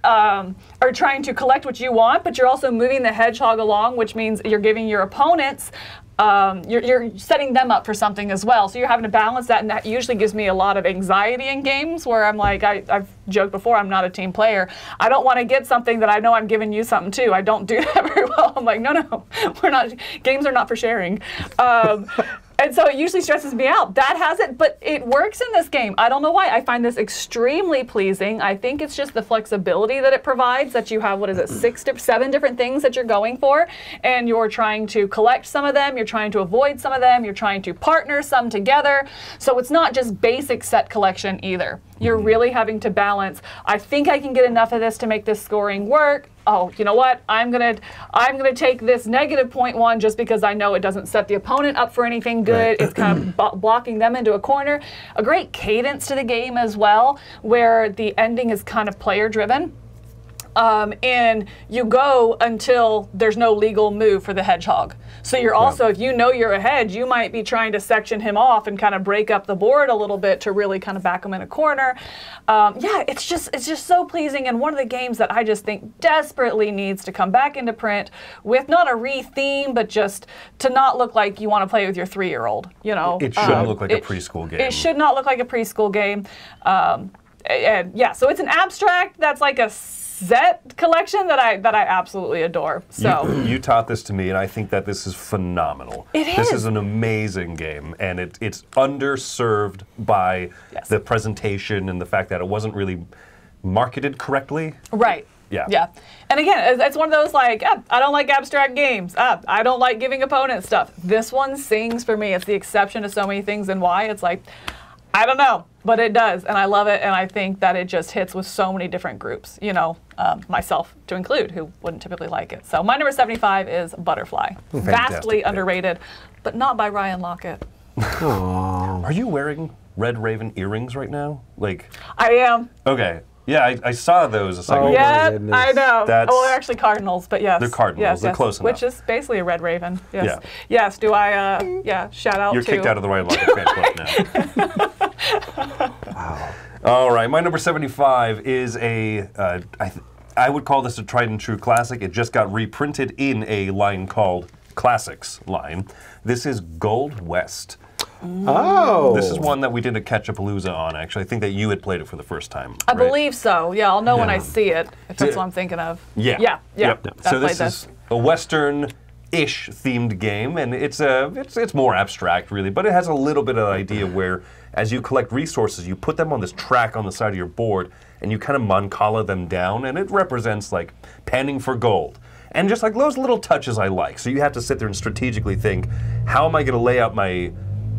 or trying to collect what you want, but you're also moving the hedgehog along, which means you're giving your opponents. You're setting them up for something as well. So you're having to balance that, and that usually gives me a lot of anxiety in games where I'm like, I've joked before, I'm not a team player. I don't want to get something that I know I'm giving you something too. I don't do that very well. I'm like, no, we're not. Games are not for sharing. And so it usually stresses me out. That has it, but it works in this game. I don't know why. I find this extremely pleasing. I think it's just the flexibility that it provides, that you have, 7 different things that you're going for, and you're trying to collect some of them, you're trying to avoid some of them, you're trying to partner some together. So it's not just basic set collection either. You're really having to balance, I think I can get enough of this to make this scoring work. Oh, you know what? I'm gonna take this -0.1 just because I know it doesn't set the opponent up for anything good. Right. It's kind of blocking them into a corner. A great cadence to the game as well, where the ending is kind of player driven. And you go until there's no legal move for the hedgehog. So you're also, if you know you're ahead, you might be trying to section him off and kind of break up the board a little bit to really kind of back him in a corner. Yeah, it's just so pleasing, and one of the games that I just think desperately needs to come back into print with not a re-theme, but just to not look like you want to play with your 3-year-old. You know, it shouldn't look like a preschool game. It should not look like a preschool game. And yeah, so it's an abstract that's like a set collection that I absolutely adore. So you taught this to me, and I think that this is phenomenal. This is an amazing game, and it's underserved by the presentation and the fact that it wasn't really marketed correctly. Right. Yeah. Yeah. And again, it's one of those like, I don't like abstract games. I don't like giving opponents stuff. This one sings for me. It's the exception to so many things, and why it's like, I don't know, but it does, and I love it, and I think that it just hits with so many different groups, you know, myself to include, who wouldn't typically like it. So my number 75 is Butterfly. Vastly underrated, but not by Ryan Lockett. Are you wearing Red Raven earrings right now? Like, I am. Okay. Yeah, I saw those a second ago. Yeah, I know. That's, well, they're actually cardinals, but yes. They're cardinals. Yes, they're yes. close enough. Which is basically a red raven. Yes. Yeah. Yes. Do I? Yeah. Shout out. You're to... kicked out of the Ryan Lockett fan club now. Wow. All right, my number 75 is I would call this a tried and true classic. It just got reprinted in a line called Classics line. This is Gold West. Oh. This is one that we did a Catch-A-Palooza on, actually. I think that you had played it for the first time. I believe so. Yeah, I'll know when I see it, if that's what I'm thinking of. Yeah. Yeah. Yep. So this is a Western-ish themed game, and it's more abstract, really, but it has a little bit of idea where, as you collect resources, you put them on this track on the side of your board, and you kind of Mancala them down, and it represents, like, panning for gold. And just like those little touches I like. So you have to sit there and strategically think, how am I going to lay out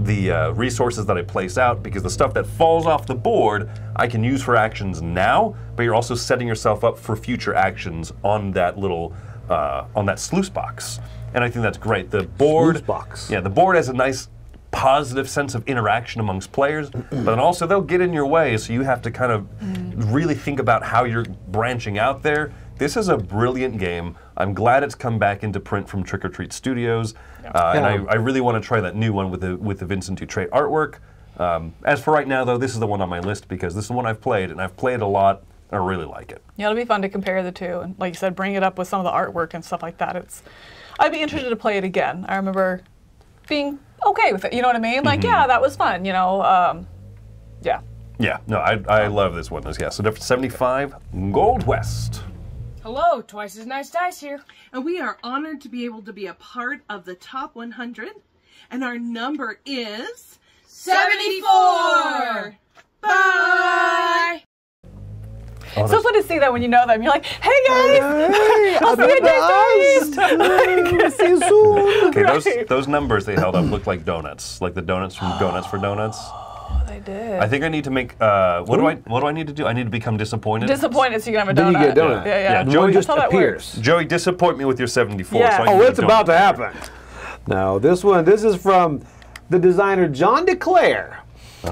the resources that I place out, because the stuff that falls off the board I can use for actions now, but you're also setting yourself up for future actions on that little on that sluice box. And I think that's great. The board, sluice box. Yeah, the board has a nice positive sense of interaction amongst players, but then also they'll get in your way, so you have to kind of really think about how you're branching out there. This is a brilliant game. I'm glad it's come back into print from Trick or Treat Studios, and I really want to try that new one with the Vincent Dutrait artwork. As for right now, though, this is the one on my list because this is the one I've played, and I've played a lot. I really like it. Yeah, it'll be fun to compare the two, and like you said, bring it up with some of the artwork and stuff like that. I'd be interested to play it again. I remember being okay with it. You know what I mean? Like, yeah, that was fun. You know, yeah. Yeah. No, I love this one. Yeah. So number 75, Gold West. Hello, Twice as Nice Dice here. And we are honored to be able to be a part of the top 100. And our number is 74! Bye! Oh, so fun to see that when you know them. You're like, hey guys, I'll see you next See you soon. Okay, those numbers they held up look like donuts, like the donuts from Donuts for Donuts. They did. I think I need to make. What do I need to do? I need to become disappointed. Disappointed, so you can have a Then donut. you get a donut. Yeah. Joey just That's how that appears. Joey, disappoint me with your 74. Yeah. So I can Oh, get it's a donut. about to happen. Now, this is from the designer John DeClaire. He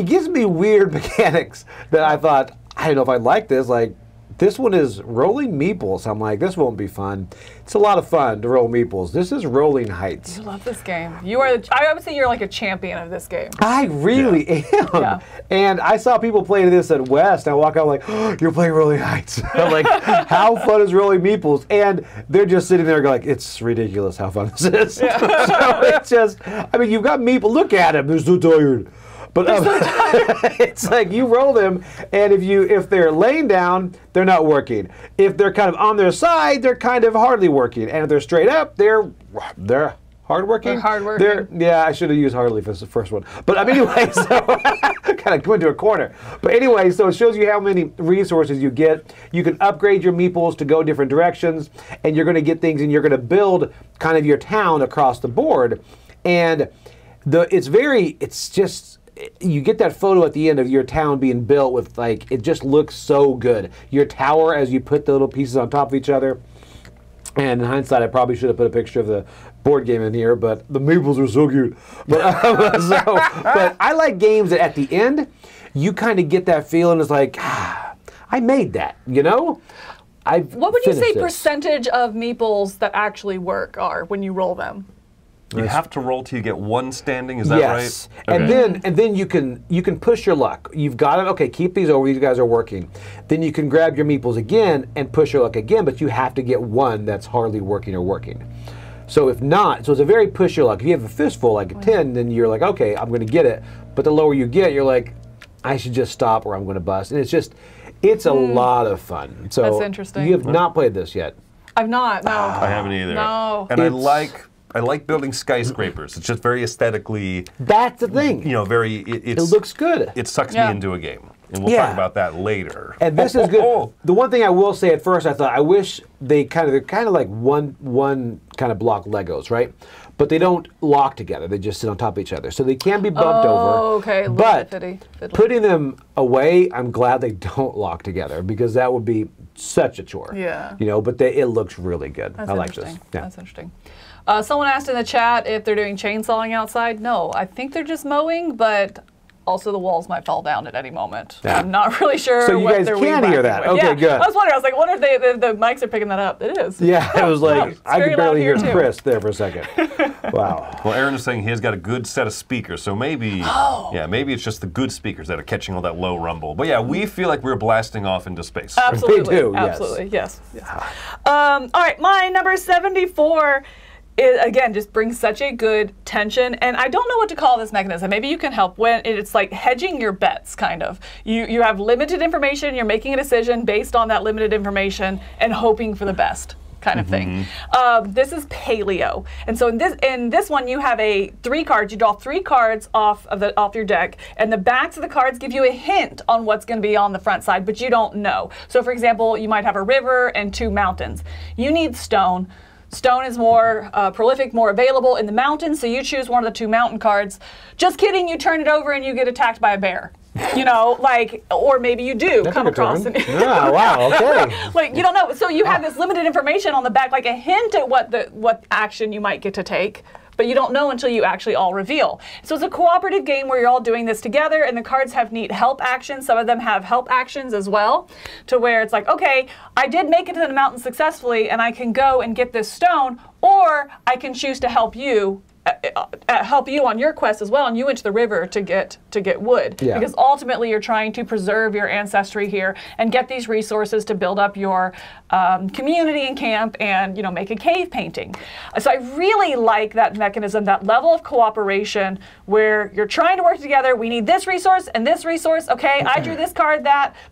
gives me weird mechanics that I thought, I don't know if I'd like this. Like, this one is rolling meeples. I'm like, this won't be fun. It's a lot of fun to roll meeples. This is Rolling Heights. You love this game. I would say you're like a champion of this game. I really am. Yeah. And I saw people play this at West, and I walk out like, oh, you're playing Rolling Heights. I'm like, how fun is Rolling Meeples? And they're just sitting there going, like, it's ridiculous how fun this is. Yeah. So it's just, I mean, you've got Meeple, look at them, they're so tired. But it's like you roll them, and if they're laying down, they're not working. If they're kind of on their side, they're kind of hardly working. And if they're straight up, they're hardworking. They're hardworking. Yeah, I should have used hardly for the first one. But anyway, so kind of go into a corner. But anyway, so it shows you how many resources you get. You can upgrade your meeples to go different directions, and you're going to get things, and you're going to build kind of your town across the board. And it's just. You get that photo at the end of your town being built with, like, it just looks so good. Your tower, as you put the little pieces on top of each other. And in hindsight, I probably should have put a picture of the board game in here, but the meeples are so cute. But I like games that at the end, you kind of get that feeling. It's like, I made that, you know? What would you say finished this. percentage of meeples that actually work are when you roll them? You have to roll till you get one standing. Is that Yes. right? And then you can push your luck. You've got it. Okay, keep these over. These guys are working. Then you can grab your meeples again and push your luck again, but you have to get one that's hardly working or working. So if not, so it's a very push your luck. If you have a fistful like a 10, then you're like, okay, I'm going to get it. But the lower you get, you're like, I should just stop or I'm going to bust. And it's a lot of fun. So That's interesting. You have not played this yet. I've not. No. I haven't either. No. And I like building skyscrapers. It's just very aesthetically. That's the thing. You know, it looks good. It sucks me into a game, and we'll talk about that later. And this is good. The one thing I will say at first, I thought I wish they're kind of like one kind of block Legos, right? But they don't lock together. They just sit on top of each other, so they can be bumped over. Okay. But fiddly. putting them away, I'm glad they don't lock together because that would be such a chore. Yeah. You know, but it looks really good. That's I like this. interesting. Yeah. That's interesting. Someone asked in the chat if they're doing chainsawing outside. No, I think they're just mowing, but also the walls might fall down at any moment. Yeah. I'm not really sure So you what guys they're can weed hear whacking that. with. Okay, yeah. good. I was wondering, I was like, I wonder if the mics are picking that up. It is. Yeah, it was like, it's I very could loud barely here, hear too. Chris there for a second. Wow. Well, Aaron is saying he has got a good set of speakers, so maybe, maybe it's just the good speakers that are catching all that low rumble. But yeah, we feel like we're blasting off into space. Absolutely. We do, yes. Absolutely. Yes. All right, my number 74 is, again, just brings such a good tension. And I don't know what to call this mechanism. Maybe you can help. When it's like hedging your bets, kind of. You have limited information, you're making a decision based on that limited information and hoping for the best. Kind of thing. This is paleo, and so in this one you have 3 cards. You draw 3 cards off your deck, and the backs of the cards give you a hint on what's going to be on the front side, but you don't know. So, for example, you might have a river and 2 mountains. You need stone. Stone is more prolific, more available in the mountains, so you choose one of the 2 mountain cards. Just kidding, you turn it over and you get attacked by a bear. You know, like, or maybe you do come across an yeah, wow, okay. like, you don't know. So you have this limited information on the back, like a hint at what action you might get to take, but you don't know until you actually all reveal. So it's a cooperative game where you're all doing this together, and the cards have neat help actions. Some of them have help actions as well, to where it's like, okay, I did make it to the mountain successfully, and I can go and get this stone, or I can choose to help you on your quest as well, and you went to the river to get wood. Yeah. Because ultimately you're trying to preserve your ancestry here and get these resources to build up your community and camp and make a cave painting. So I really like that mechanism, that level of cooperation where you're trying to work together. We need this resource and this resource. Okay, I drew this card,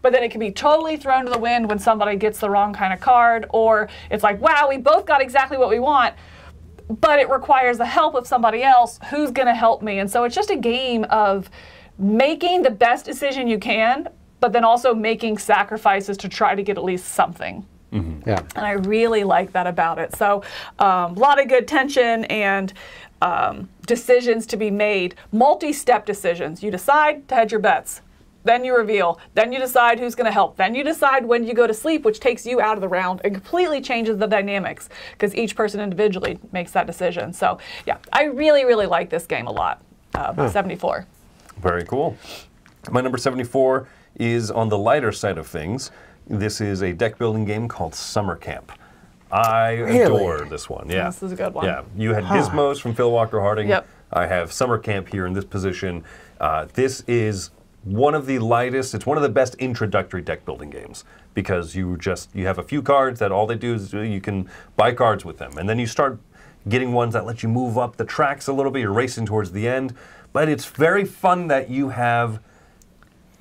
but then it can be totally thrown to the wind when somebody gets the wrong kind of card, or it's like, wow, we both got exactly what we want, but it requires the help of somebody else. Who's going to help me? And so it's just a game of making the best decision you can, but then also making sacrifices to try to get at least something. Mm-hmm. Yeah. And I really like that about it. So a lot of good tension and decisions to be made. Multi-step decisions. You decide to hedge your bets. Then you reveal. Then you decide who's going to help. Then you decide when you go to sleep, which takes you out of the round and completely changes the dynamics because each person individually makes that decision. So, yeah, I really, really like this game a lot. 74. Very cool. My number 74 is on the lighter side of things. This is a deck building game called Summer Camp. I adore this one. Yeah, this is a good one. Yeah, you had Gizmos from Phil Walker Harding. Yep. I have Summer Camp here in this position. This is one of the lightest, it's one of the best introductory deck building games because you have a few cards that all they do is you can buy cards with them. And then you start getting ones that let you move up the tracks a little bit, you're racing towards the end. But it's very fun that you have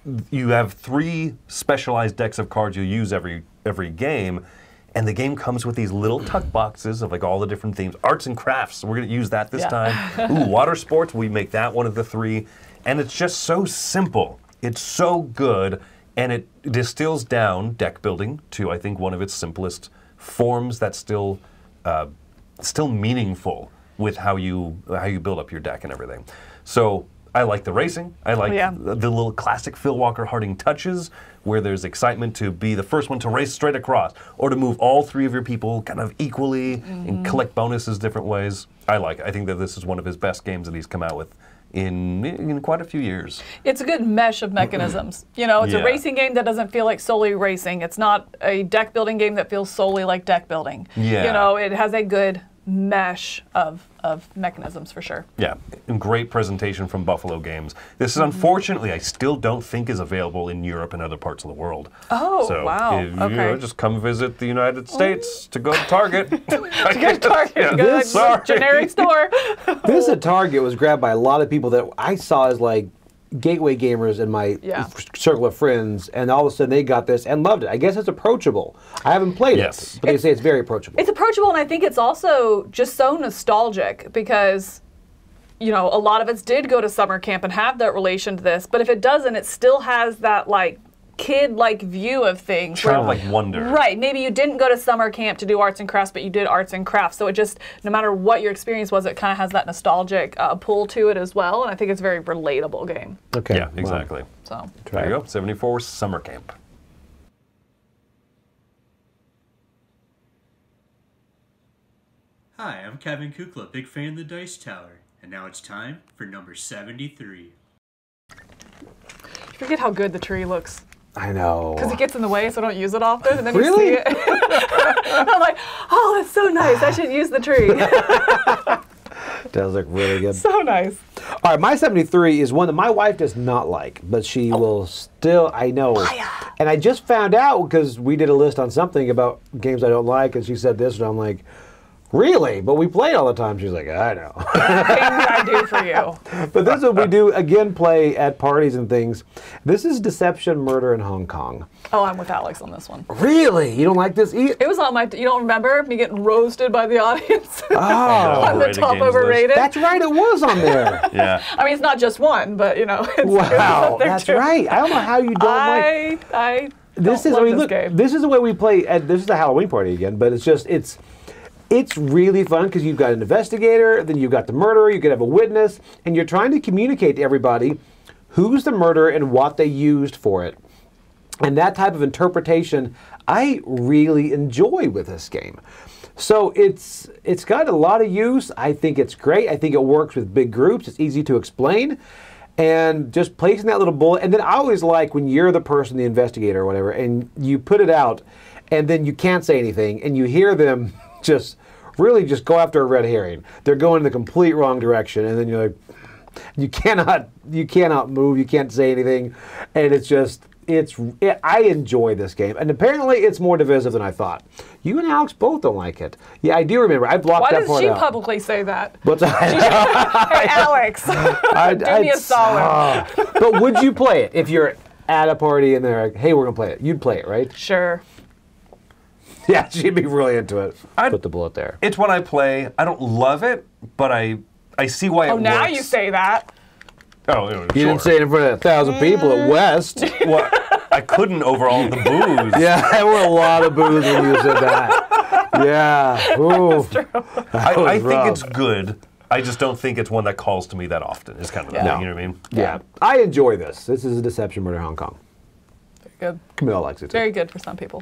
3 specialized decks of cards you use every game. And the game comes with these little tuck boxes of like all the different themes. Arts and crafts, we're gonna use that this time. Ooh, water sports, we make that one of the 3. And it's just so simple. It's so good, and it distills down deck building to, I think, one of its simplest forms that's still meaningful with how you build up your deck and everything. So I like the racing. I like the little classic Phil Walker Harding touches where there's excitement to be the first one to race straight across or to move all 3 of your people kind of equally and collect bonuses different ways. I think that this is one of his best games that he's come out with in quite a few years. It's a good mesh of mechanisms. You know, it's Yeah. a racing game that doesn't feel like solely racing. It's not a deck building game that feels solely like deck building. Yeah. You know, it has a good mesh of mechanisms for sure. Yeah, and great presentation from Buffalo Games. This is unfortunately, I still don't think is available in Europe and other parts of the world. Oh, so, wow. You Okay. know, just come visit the United States to go to Target. To go to Target, Yeah, to go to like, sorry. generic store. This at Target was grabbed by a lot of people that I saw as like gateway gamers in my Yeah. circle of friends, and all of a sudden they got this and loved it. I guess it's approachable. I haven't played Yes. it, but they say it's very approachable. It's approachable, and I think it's also just so nostalgic because, you know, a lot of us did go to summer camp and have that relation to this, but if it doesn't, it still has that, like, kid-like view of things. Childlike wonder. Right. Maybe you didn't go to summer camp to do arts and crafts, but you did arts and crafts. So it just, no matter what your experience was, it kind of has that nostalgic pull to it as well, and I think it's a very relatable game. Okay. Yeah, exactly. So There you go, 74 Summer Camp. Hi, I'm Kevin Kukla, big fan of the Dice Tower, and now it's time for number 73. you forget how good the tree looks. I know. Because it gets in the way, so I don't use it often, and then Really? you see it. I'm like, oh, that's so nice. I should use the tree. Does look really good. So nice. All right, my 73 is one that my wife does not like, but she will still, I know. And I just found out because we did a list on something about games I don't like, and she said this, and I'm like, really? But we play it all the time. She's like, I know. Things I do for you. But this is what we do, again, play at parties and things. This is Deception Murder in Hong Kong. Oh, I'm with Alex on this one. Really? You don't like this either? It was on my, you don't remember me getting roasted by the audience? Oh. On the Overrated top games list. overrated? That's right, it was on there. Yeah. I mean, it's not just one, but you know. It's Wow, up there that's too. right. I don't know how you don't like I this. don't Is love I mean, this look, game. this is the way we play. This is a Halloween party again, but it's just it's really fun because you've got an investigator, then you've got the murderer, you could have a witness, and you're trying to communicate to everybody who's the murderer and what they used for it. And that type of interpretation I really enjoy with this game. So it's got a lot of use. I think it's great. I think it works with big groups. It's easy to explain. And just placing that little bullet. And then I always like when you're the person, the investigator or whatever, and you put it out, and then you can't say anything, and you hear them just really just go after a red herring. They're going in the complete wrong direction, and then you're like, you cannot move, you can't say anything, and it's just, I enjoy this game, and apparently it's more divisive than I thought. You and Alex both don't like it. Yeah, I do remember. I blocked Why that does part she out. publicly say that? What's Hey, Alex, do me a solid. But would you play it if you're at a party and they're like, hey, we're going to play it? You'd play it, right? Sure. Yeah, she'd be really into it. Put the bullet there. It's one I play. I don't love it, but I see why it Oh, works. now you say that. Oh, You didn't say it in front of 1,000 people at West. Well, I couldn't over all the booze. Yeah, there were a lot of booze when you said that. Yeah. Ooh. I think rough. it's good. I just don't think it's one that calls to me that often. It's kind of the thing, you know what I mean? Yeah. I enjoy this. This is a Deception Murder Hong Kong. Very good. Camille likes it too. Very good for some people.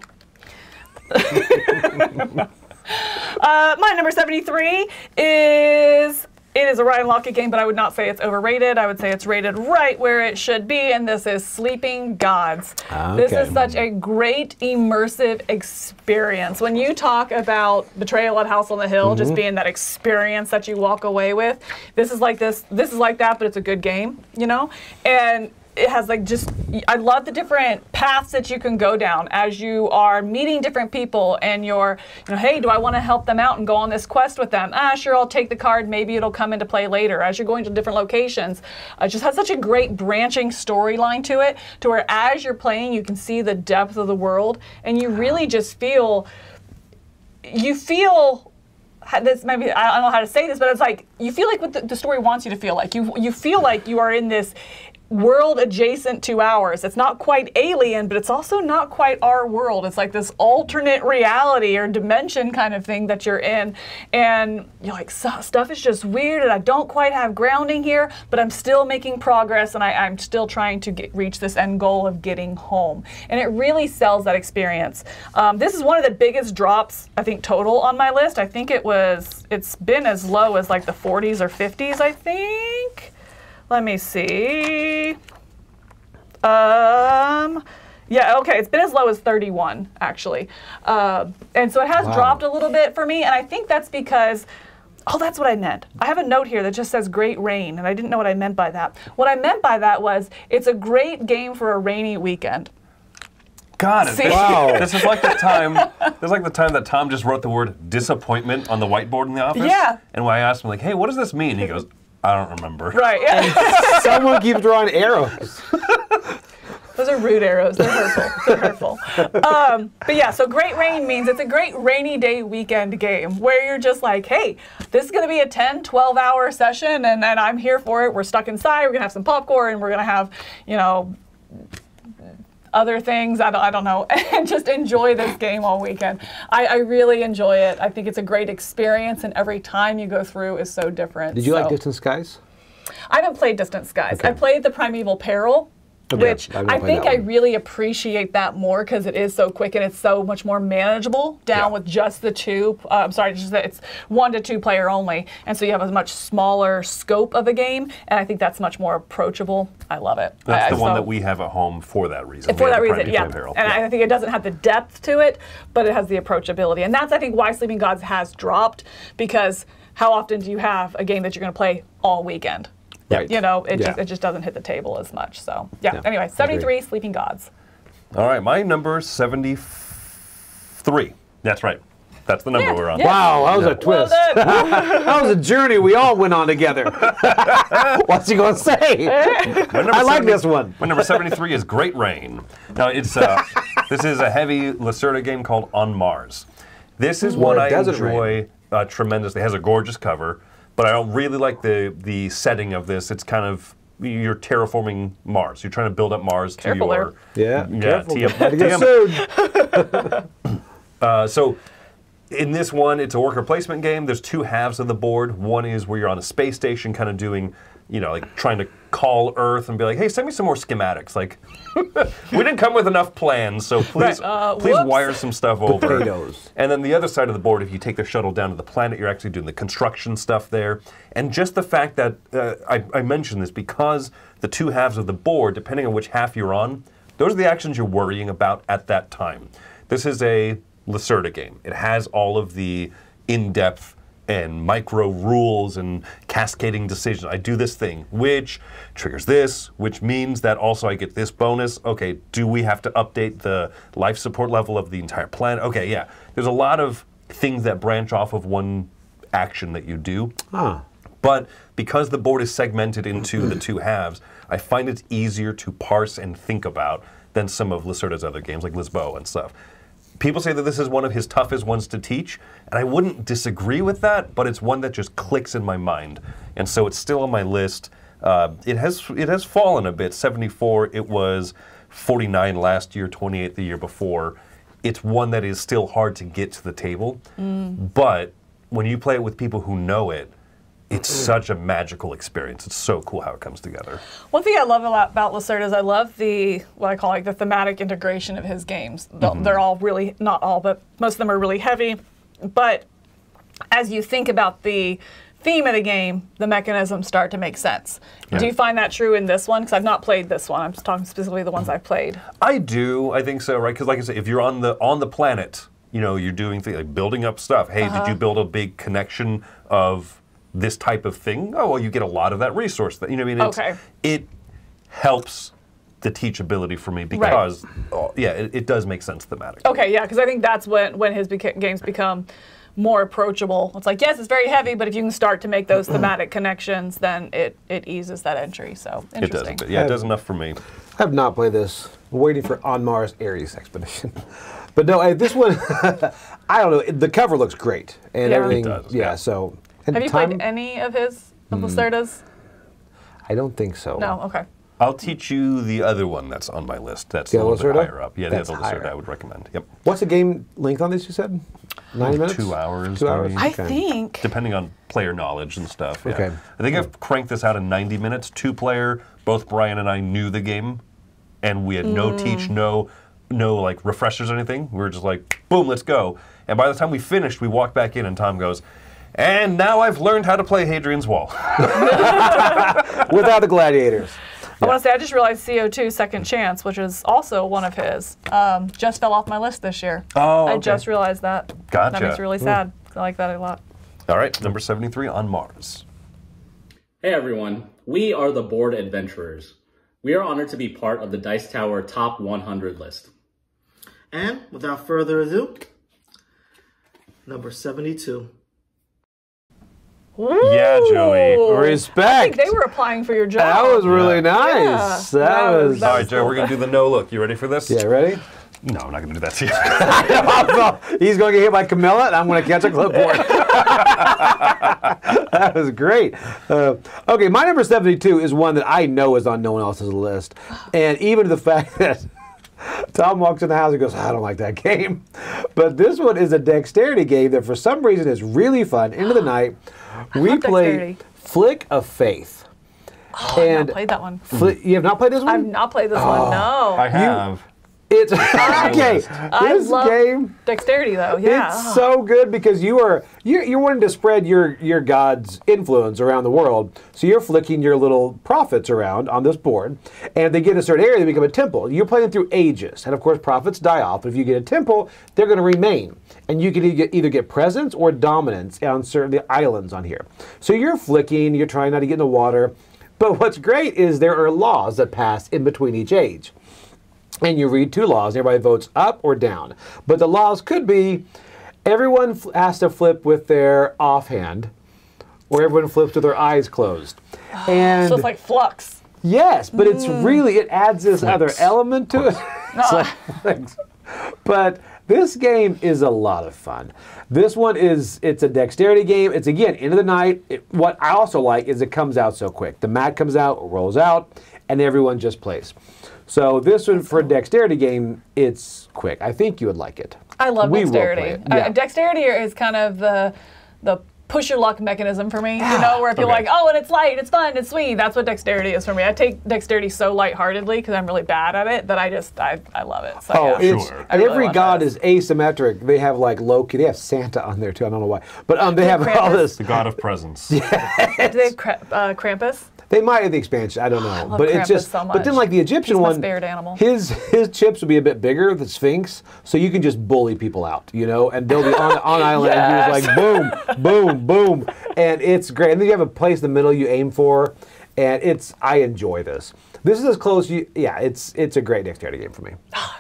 My number 73 is, it is a Ryan Lochte game, but I would not say it's overrated. I would say it's rated right where it should be, and this is Sleeping Gods. This is such a great immersive experience. When you talk about Betrayal at House on the Hill, just being that experience that you walk away with, this is like this is like that, but it's a good game, you know? And it has like just, I love the different paths that you can go down as you are meeting different people and you're, you know, hey, do I want to help them out and go on this quest with them? Sure, I'll take the card. Maybe it'll come into play later as you're going to different locations. It just has such a great branching storyline to it, to where as you're playing, you can see the depth of the world and you really just feel, this maybe, I don't know how to say this, but it's like, you feel like what the story wants you to feel like. You feel like you are in this world adjacent to ours. It's not quite alien, but it's also not quite our world. It's like this alternate reality or dimension kind of thing that you're in. And you're like, stuff is just weird and I don't quite have grounding here, but I'm still making progress and I'm still trying to reach this end goal of getting home. And it really sells that experience. This is one of the biggest drops, I think, total on my list. I think it's been as low as like the 40s or 50s, I think. Let me see. Yeah, okay, it's been as low as 31, actually. And so it has dropped a little bit for me, and I think that's because, oh, that's what I meant. I have a note here that just says great rain, and I didn't know what I meant by that. What I meant by that was, it's a great game for a rainy weekend. Got it. Wow. This is like the time. This is like the time that Tom just wrote the word disappointment on the whiteboard in the office. Yeah. And when I asked him, like, "Hey, what does this mean?" He goes, "I don't remember." Right. Yeah. Someone keeps drawing arrows. Those are rude arrows. They're hurtful. They're hurtful. But yeah, so great rain means it's a great rainy day weekend game where you're just like, hey, this is going to be a 10, 12-hour session, and I'm here for it. We're stuck inside. We're going to have some popcorn. We're going to have, you know, other things, I don't know, and just enjoy this game all weekend. I really enjoy it. I think it's a great experience, and every time you go through is so different. Did you like Distant Skies? I haven't played Distant Skies. Okay. I played the Primeval Peril, which I think I really appreciate that more because it is so quick and it's so much more manageable down with just the two. It's 1 to 2 player only, and so you have a much smaller scope of a game, and I think that's much more approachable. I love it. That's the one that we have at home for that reason. For that reason, yeah. And I think it doesn't have the depth to it, but it has the approachability, and that's I think why Sleeping Gods has dropped, because how often do you have a game that you're going to play all weekend? Right. You know, it just doesn't hit the table as much. So yeah. Anyway, 73 Sleeping Gods. All right, my number 73. That's right. That's the number we're on. Yeah. Wow, that was a twist. That was a journey we all went on together. What's he going to say? I like this one. My number 73 is Great Rain. Now, it's this is a heavy Lacerda game called On Mars. This is one I enjoy tremendously. It has a gorgeous cover, but I don't really like the setting of this. It's kind of, you're terraforming Mars. You're trying to build up Mars to your... Careful. So in this one, it's a worker placement game. There's 2 halves of the board. One is where you're on a space station kind of doing, you know, like trying to call Earth and be like, hey, send me some more schematics. Like, we didn't come with enough plans, so please please wire some stuff over. Potatoes. And then the other side of the board, if you take the shuttle down to the planet, you're actually doing the construction stuff there. And just the fact that, I mentioned this, because the 2 halves of the board, depending on which half you're on, those are the actions you're worrying about at that time. This is a Lacerda game. It has all of the in-depth and micro rules and cascading decisions. I do this thing, which triggers this, which means that also I get this bonus. Okay, do we have to update the life support level of the entire planet? Okay, yeah. There's a lot of things that branch off of one action that you do. But because the board is segmented into the 2 halves, I find it's easier to parse and think about than some of Lacerda's other games, like Lisboa and stuff. People say that this is one of his toughest ones to teach, and I wouldn't disagree with that, but it's one that just clicks in my mind. And so it's still on my list. It has fallen a bit. 74, it was 49 last year, 28 the year before. It's one that is still hard to get to the table, but when you play it with people who know it, it's such a magical experience. It's so cool how it comes together. One thing I love about Lacerda is I love what I call like the thematic integration of his games. They're all really, not all, but most of them are really heavy. But as you think about the theme of the game, the mechanisms start to make sense. Yeah. Do you find that true in this one? Because I've not played this one. I'm just talking specifically the ones I've played. I do. I think so, right? Because like I said, if you're on the planet, you know, you're doing things like building up stuff. Hey, did you build a big connection of this type of thing? Oh, well, you get a lot of that resource. You know what I mean? It helps the teachability for me because, it does make sense thematically. Okay, yeah, because I think that's when his games become more approachable. It's like, yes, it's very heavy, but if you can start to make those thematic connections, then it eases that entry. So interesting. It does. Yeah, it does enough for me. I have not played this. I'm waiting for On Mars Ares Expedition. But no, this one, I don't know. The cover looks great and everything. It does, yeah. So. Have you played any of his Lacerda's? I don't think so. No. Okay. I'll teach you the other one that's on my list. That's a little bit higher up. Yeah, the other Lacerda I would recommend. Yep. What's the game length on this? You said 90 minutes. 2 hours. 2 hours. I think. Depending on player knowledge and stuff. Yeah. Okay. I think I've cranked this out in 90 minutes. 2-player. Both Brian and I knew the game, and we had no teach, no like refreshers or anything. We were just like, boom, let's go. And by the time we finished, we walked back in, and Tom goes, And now I've learned how to play Hadrian's Wall. Without the gladiators. I want to say, I just realized CO2 Second Chance, which is also one of his, just fell off my list this year. Oh, okay. I just realized that. Gotcha. That makes me really sad. I like that a lot. All right, number 73 on Mars. Hey everyone, we are the Board Adventurers. We are honored to be part of the Dice Tower Top 100 list. And without further ado, number 72. Ooh. Yeah, Joey. Respect. I think they were applying for your job. That was really nice. Yeah. That was. All right, Joe, we're going to do the no look. You ready for this? Yeah, ready? No, I'm not going to do that to you. He's going to get hit by Camilla, and I'm going to catch a clipboard. That was great. Okay, my number 72 is one that I know is on no one else's list. And even the fact that Tom walks in the house and goes, I don't like that game. But this one is a dexterity game that for some reason is really fun. Into the night, we play Flick of Faith. Oh, I've not played that one. You have not played this one? I've not played this one, no. I have. It's okay. I love game, dexterity though. Yeah, it's so good because you're wanting to spread your god's influence around the world. So you're flicking your little prophets around on this board, and they get a certain area, they become a temple. You're playing through ages, and of course prophets die off. If you get a temple, they're going to remain, and you can either get presence or dominance on certain islands on here. So you're flicking, you're trying not to get in the water, but what's great is there are laws that pass in between each age. And you read two laws, and everybody votes up or down. But the laws could be everyone has to flip with their offhand, or everyone flips with their eyes closed. And so it's like flux. Yes, but it's really, it adds this other element to it. Thanks. But this game is a lot of fun. This one it's a dexterity game. It's, again, into the night. What I also like is it comes out so quick. The mat comes out, rolls out, and everyone just plays. So this one, for a dexterity game, it's quick. I think you would like it. I love dexterity. Will play it. Yeah. Dexterity is kind of the push your luck mechanism for me. You know, where if you're like, oh, and it's light, it's fun, it's sweet. That's what dexterity is for me. I take dexterity so lightheartedly because I'm really bad at it that I love it. So, yeah. Every god is asymmetric. They have like Loki. They have Santa on there too. I don't know why, but they have Krampus. all this. The god of presents. Do they have Krampus? They might have the expansion. I don't know, I love but Krampus it's just. so much. But then, like the Egyptian He's my one, spirit animal. his chips would be a bit bigger, the Sphinx, so you can just bully people out, you know, and they'll be on island, and you're just like boom, boom, boom, and it's great. And then you have a place in the middle you aim for, and I enjoy this. This is as close. It's a great dexterity game for me.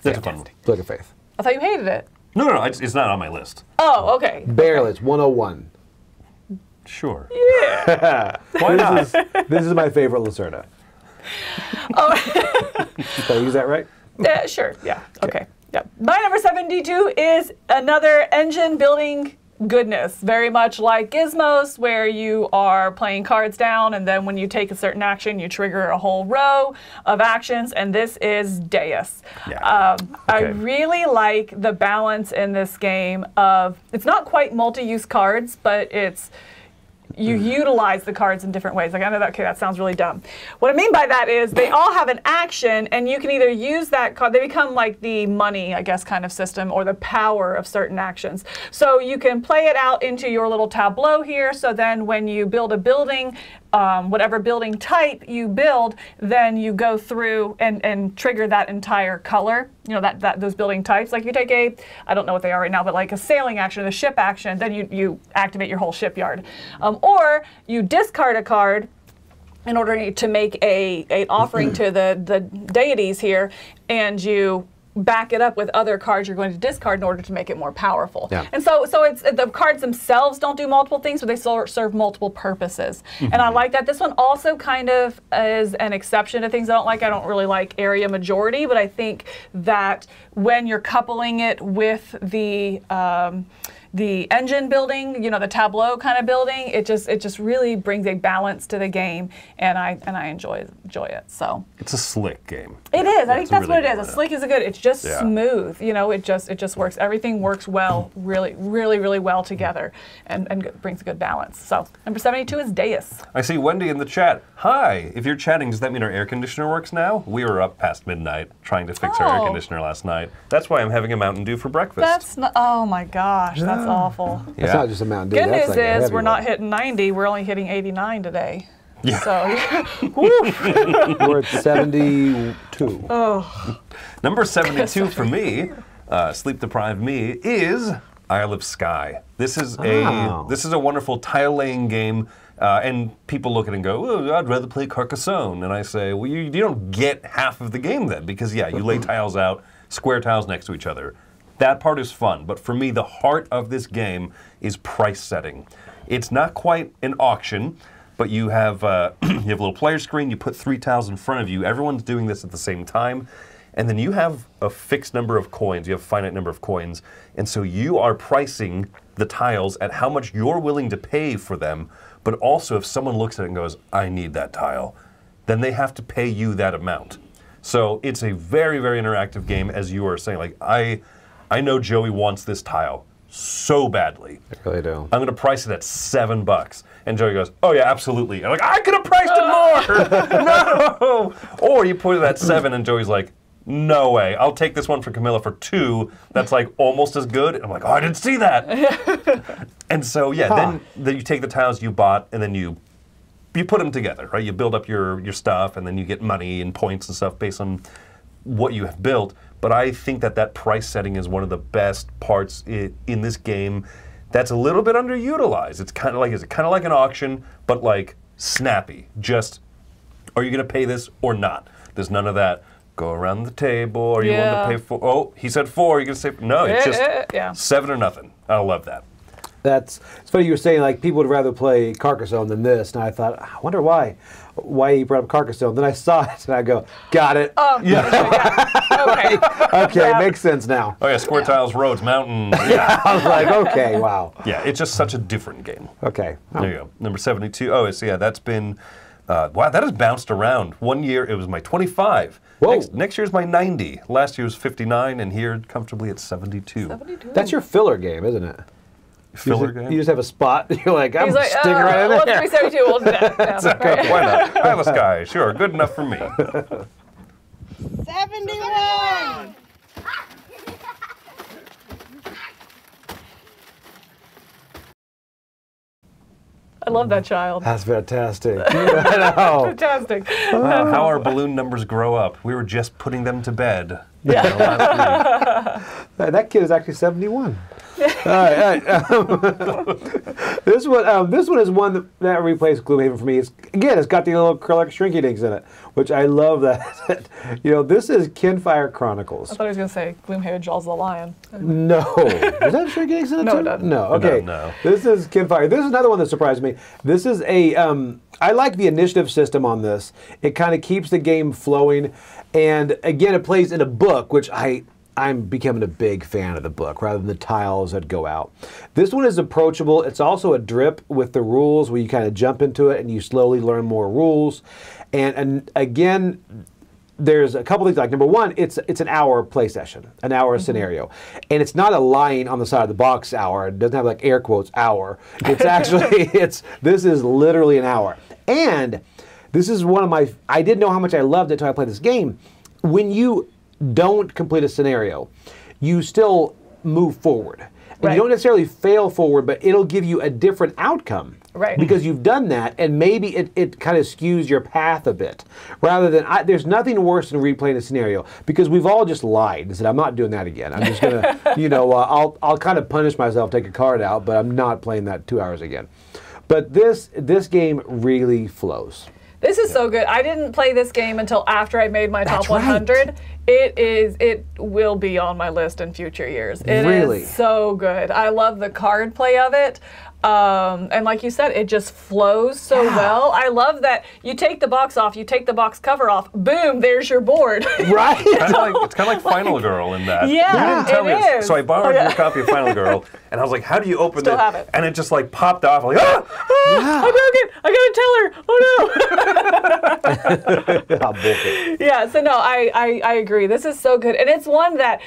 That's a fun one. Flick of Faith. I thought you hated it. No, it's not on my list. Oh, okay. Barely, it's 101. Sure. Yeah. Why not? This is my favorite Lacerda. Oh. Did I use that right? Sure. Yeah. Okay. Yeah. My number 72 is another engine building goodness, very much like Gizmos, where you are playing cards down, and then when you take a certain action, you trigger a whole row of actions, and this is Deus. Yeah. I really like the balance in this game of, it's not quite multi-use cards, but it's, you utilize the cards in different ways. Like, I know that, okay, that sounds really dumb. What I mean by that is they all have an action, and you can either use that card, they become like the money, I guess, kind of system, or the power of certain actions. So you can play it out into your little tableau here, so then when you build a building, whatever building type you build, then you go through and trigger that entire color, you know, those building types. Like you take I don't know what they are right now, but like a sailing action, a ship action, then you activate your whole shipyard. Or you discard a card in order to make an offering to the deities here, and you back it up with other cards you're going to discard in order to make it more powerful. Yeah. And so it's the cards themselves don't do multiple things, but they serve multiple purposes. And I like that. This one also kind of is an exception to things I don't like. I don't really like area majority, but I think that when you're coupling it with the engine building, you know, the tableau kind of building, it just really brings a balance to the game, and I enjoy it. So it's a slick game. It is. I think that's what it is. A slick is a good. It's just smooth. You know, it just works. Everything works well, really well together, and brings a good balance. So number 72 is Deus. I see Wendy in the chat. Hi. If you're chatting, does that mean our air conditioner works now? We were up past midnight trying to fix our air conditioner last night. That's why I'm having a Mountain Dew for breakfast. That's not. Oh my gosh. That's That's awful. It's not just a Mountain Dew. Good That's news like a is heavy we're not one. hitting 90. We're only hitting 89 today. Yeah. So, We're at 72. oh. Number 72 for me, sleep-deprived me, is Isle of Skye. This is a wonderful tile-laying game. And people look at it and go, oh, I'd rather play Carcassonne. And I say, well, you don't get half of the game then, because, yeah, you lay tiles out, square tiles next to each other. That part is fun, but for me, the heart of this game is price setting. It's not quite an auction, but you have you have a little player screen, you put 3 tiles in front of you, everyone's doing this at the same time, and then you have a fixed number of coins, you have a finite number of coins, and so you are pricing the tiles at how much you're willing to pay for them. But also, if someone looks at it and goes, I need that tile, then they have to pay you that amount. So it's a very, very interactive game, as you were saying. Like, I know Joey wants this tile so badly. I really do. I'm going to price it at $7. And Joey goes, oh, yeah, absolutely. And I'm like, I could have priced it more! No! Or you put it at 7, and Joey's like, no way. I'll take this one for Camilla for 2. That's like almost as good. And I'm like, oh, I didn't see that. And so, yeah, then you take the tiles you bought and then you put them together, right? You build up your stuff and then you get money and points and stuff based on what you have built. But I think that price setting is one of the best parts in this game that's a little bit underutilized. It's kind of like an auction, but like snappy. Just, are you going to pay this or not? There's none of that. Go around the table. Are you willing to pay 4? Oh, he said 4. You're going to say no. It's just 7 or nothing. I love that. It's funny you were saying like people would rather play Carcassonne than this, and I thought, I wonder why he brought up Carcassonne. Then I saw it and I go, got it. Okay. Okay, makes sense now. Oh yeah, square tiles, roads, mountains. Yeah, I was like, okay, wow. Yeah, it's just such a different game. Okay. There you go. Number 72. Oh, so yeah, that's been. Wow, that has bounced around. One year it was my 25. Whoa. Next year's my 90. Last year was 59, and here comfortably at 72. 72. That's your filler game, isn't it? Filler game? You just have a spot. You're like, I'm He's like, sticking right in there. Let's be 72. We'll do that. Yeah, Why not? Isle of Skye, sure, good enough for me. 71! I love that child. That's fantastic. I know. Fantastic. How our balloon numbers grow up. We were just putting them to bed. Yeah. That kid is actually 71. All right. This one is one that replays Gloomhaven for me. It's got the little acrylic shrinky dinks in it, which I love that. This is Kinfire Chronicles. I thought he was going to say Gloomhaven Jaws of the Lion. No. Does that have shrinky dinks in it No, too? it doesn't. No, okay. No. This is Kinfire. This is another one that surprised me. This is a, I like the initiative system on this. It kind of keeps the game flowing. And again, it plays in a book, which I'm becoming a big fan of the book rather than the tiles that go out. This one is approachable. It's also a drip with the rules where you kind of jump into it and you slowly learn more rules. And again, there's a couple things like, number one, it's an hour play session, an hour scenario. And it's not a line on the side of the box hour. It doesn't have like air quotes hour. It's actually, this is literally an hour. And this is one of my, I didn't know how much I loved it until I played this game. When you don't complete a scenario, you still move forward. And you don't necessarily fail forward, but it'll give you a different outcome. Right. Because you've done that, and maybe it kind of skews your path a bit. Rather than, there's nothing worse than replaying a scenario, because we've all just lied and said, I'm not doing that again. I'm just going to, I'll kind of punish myself, take a card out, but I'm not playing that 2 hours again. But this game really flows. This is so good. I didn't play this game until after I made my top 100. Right. It will be on my list in future years. It is so good. I love the card play of it. And like you said, it just flows so well. I love that you take the box off, you take the box cover off, boom, there's your board. Right. It's kind of like Final Girl in that. Yeah, it is. So I borrowed your copy of Final Girl, and I was like, how do you open Still it? have it. And it just like popped off. I'm like, I broke it. I gotta tell her. Oh no. Yeah, so no, I agree. This is so good. And it's one that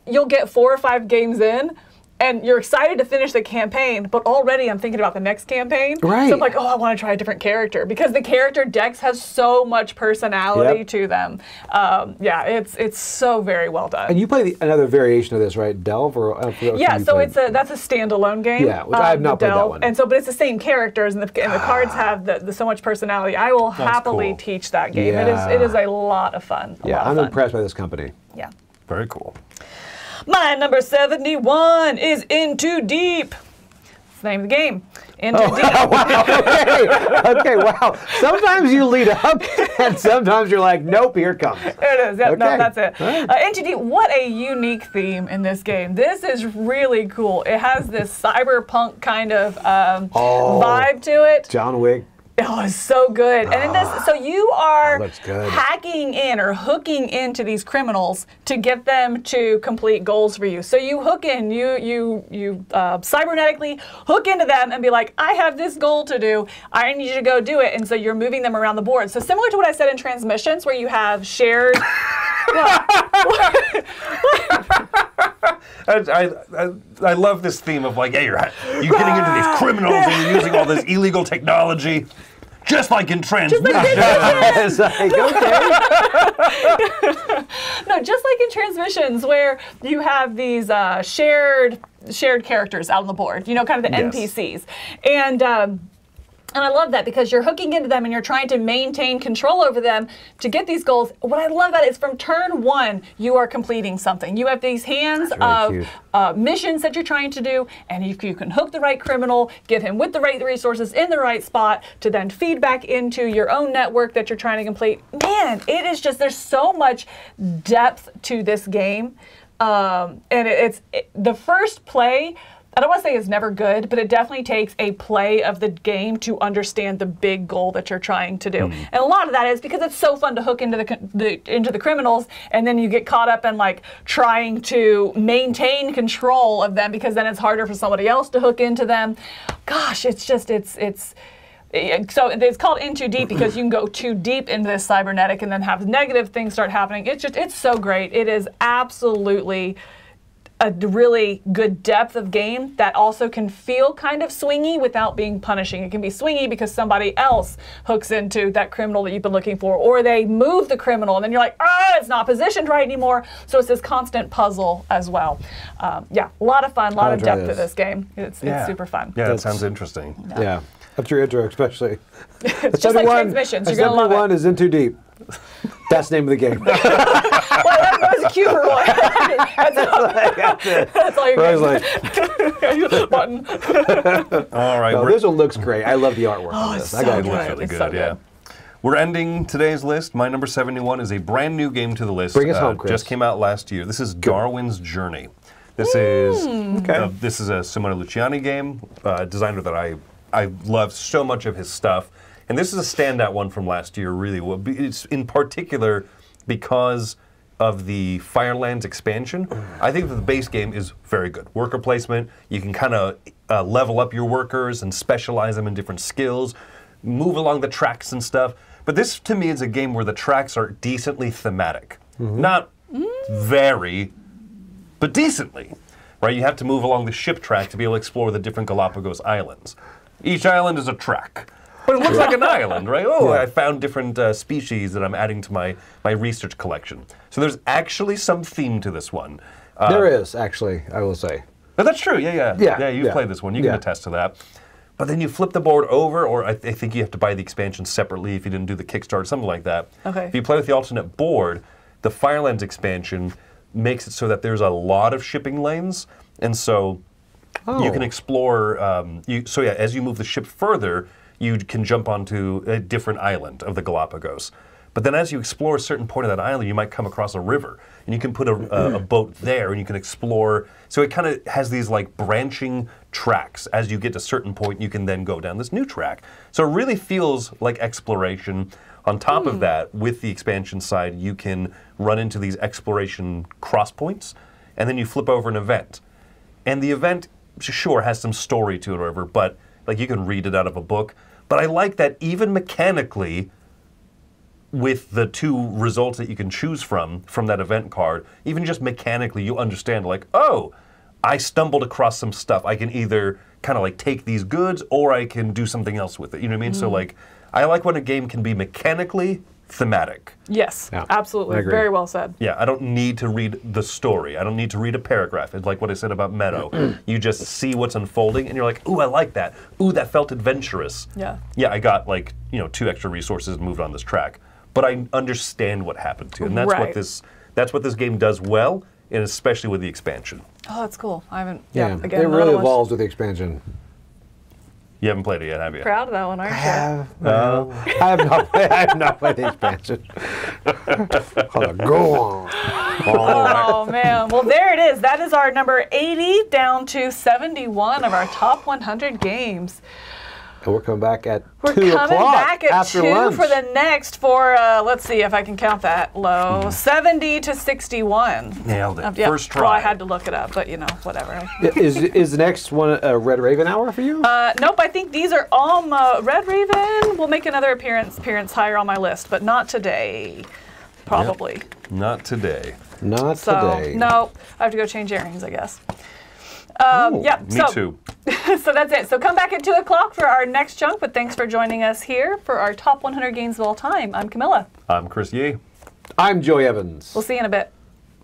you'll get 4 or 5 games in, and you're excited to finish the campaign, but already I'm thinking about the next campaign. Right. So I'm like, oh, I want to try a different character because the character decks has so much personality to them. Yeah, it's so very well done. And you play another variation of this, right? Delve or yeah, so that's a standalone game. Yeah, which I have not played that one. And so, but it's the same characters, and the cards have so much personality. I will happily cool. teach that game. Yeah. It is a lot of fun. I'm impressed by this company. Yeah. Very cool. My number 71 is In Too Deep. That's the name of the game. In Too Deep. Wow, okay, wow. Sometimes you lead up, and sometimes you're like, nope, here it comes. There it is. Yep, no, that's it. Right. In Too Deep, what a unique theme in this game. This is really cool. It has this cyberpunk kind of vibe to it. John Wick. Oh, it's so good. And in this, so you are good. hacking in or hooking into these criminals to get them to complete goals for you. So you hook in, you cybernetically hook into them and be like, I have this goal to do. I need you to go do it. And so you're moving them around the board. So similar to what I said in Transmissions, where you have shared. I love this theme of like, hey, you're getting into these criminals and you're using all this illegal technology, just like in Transmissions. It's like, okay. No, just like in Transmissions, where you have these shared characters out on the board. You know, kind of the NPCs, and I love that because you're hooking into them and you're trying to maintain control over them to get these goals. What I love about it is from turn 1, you are completing something. You have these hands of missions that you're trying to do, and you can hook the right criminal, get him with the right resources in the right spot to then feed back into your own network that you're trying to complete. Man, it is just, there's so much depth to this game. And the first play, I don't want to say it's never good, but it definitely takes a play of the game to understand the big goal that you're trying to do. And a lot of that is because it's so fun to hook into the criminals, and then you get caught up in like trying to maintain control of them because then it's harder for somebody else to hook into them. Gosh, it's just so it's called In Too Deep because you can go too deep into this cybernetic and then have negative things start happening. It's so great. It is absolutely a really good depth of game that also can feel kind of swingy without being punishing. It can be swingy because somebody else hooks into that criminal that you've been looking for, or they move the criminal and then you're like, it's not positioned right anymore. So it's this constant puzzle as well. Yeah, a lot of fun, a lot of depth to this game. It's super fun. Yeah, that sounds interesting. Yeah. Up to your intro, especially. It's just like Transmissions. You're going to love it. 71 is In Too Deep. That's the name of the game. Well, that was a cue for Roy. That's all you're getting. Button. All right. No, this one looks great. I love the artwork on this. So I gotta good. admit. Really It's good, so good. We're ending today's list. My number 71 is a brand new game to the list. Bring us home, Chris. Just came out last year. This is Darwin's Journey. This is a Simone Luciani game, designer that I love so much of his stuff. And this is a standout one from last year, really. It's in particular because of the Firelands expansion. I think that the base game is very good. Worker placement, you can kind of level up your workers and specialize them in different skills, move along the tracks and stuff. But this, to me, is a game where the tracks are decently thematic. Not very, but decently. Right? You have to move along the ship track to be able to explore the different Galapagos islands. Each island is a track. But it looks like an island, right? I found different species that I'm adding to my research collection. So there's actually some theme to this one. There is, actually, I will say. But that's true, yeah, you've played this one. You can attest to that. But then you flip the board over, or I think you have to buy the expansion separately if you didn't do the Kickstarter, something like that. Okay. If you play with the alternate board, the Firelands expansion makes it so that there's a lot of shipping lanes, and so you can explore. As you move the ship further, you can jump onto a different island of the Galapagos. But then as you explore a certain point of that island, you might come across a river, and you can put a boat there, and you can explore. So it kind of has these like branching tracks. As you get to a certain point, you can then go down this new track. So it really feels like exploration. On top of that, with the expansion side, you can run into these exploration cross points, and then you flip over an event. And the event, sure, has some story to it or whatever, but like you can read it out of a book. But I like that even mechanically, with the two results that you can choose from that event card, even just mechanically, you understand like, I stumbled across some stuff. I can either kind of like take these goods or I can do something else with it. You know what I mean? So like, I like when a game can be mechanically thematic. Yes, absolutely. Very well said. Yeah, I don't need to read the story. I don't need to read a paragraph. It's like what I said about Meadow. You just see what's unfolding and you're like, ooh, I like that. Ooh, that felt adventurous. Yeah. Yeah, I got like, 2 extra resources and moved on this track. But I understand what happened to it. And that's what this game does well, and especially with the expansion. Oh, that's cool. I haven't. Yeah, again, it really evolves with the expansion. You haven't played it yet, have you? Proud of that one, aren't you? I have not played the expansion. Go on. Oh, man. Well, there it is. That is our number 80 down to 71 of our top 100 games. And we're coming back at 2 o'clock. We're coming back at after 2 lunch. for the next let's see if I can count that low. 70 to 61. Nailed it. Yeah. First try. Well, I had to look it up, but whatever. Is the next one a Red Raven hour for you? Nope, I think these are all Red Raven will make another appearance higher on my list, but not today. Probably. Yep. Not today. Not today. No, I have to go change earrings, I guess. Yeah, Me too. So that's it. So come back at 2 o'clock for our next chunk, but thanks for joining us here for our top 100 games of all time. I'm Camilla. I'm Chris Yee. I'm Joey Evans. We'll see you in a bit.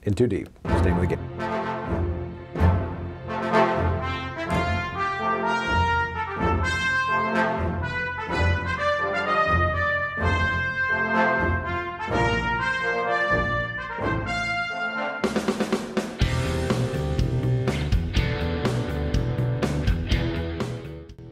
In Too Deep. Stay with the game.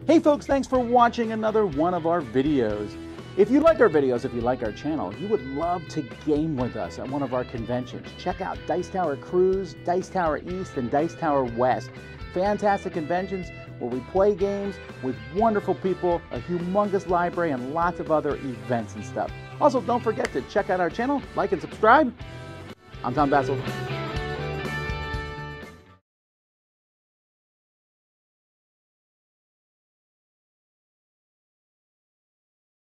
Hey folks, thanks for watching another one of our videos. If you like our videos, if you like our channel, you would love to game with us at one of our conventions. Check out Dice Tower Cruise, Dice Tower East, and Dice Tower West. Fantastic conventions where we play games with wonderful people, a humongous library, and lots of other events and stuff. Also, don't forget to check out our channel, like and subscribe. I'm Tom Bassel.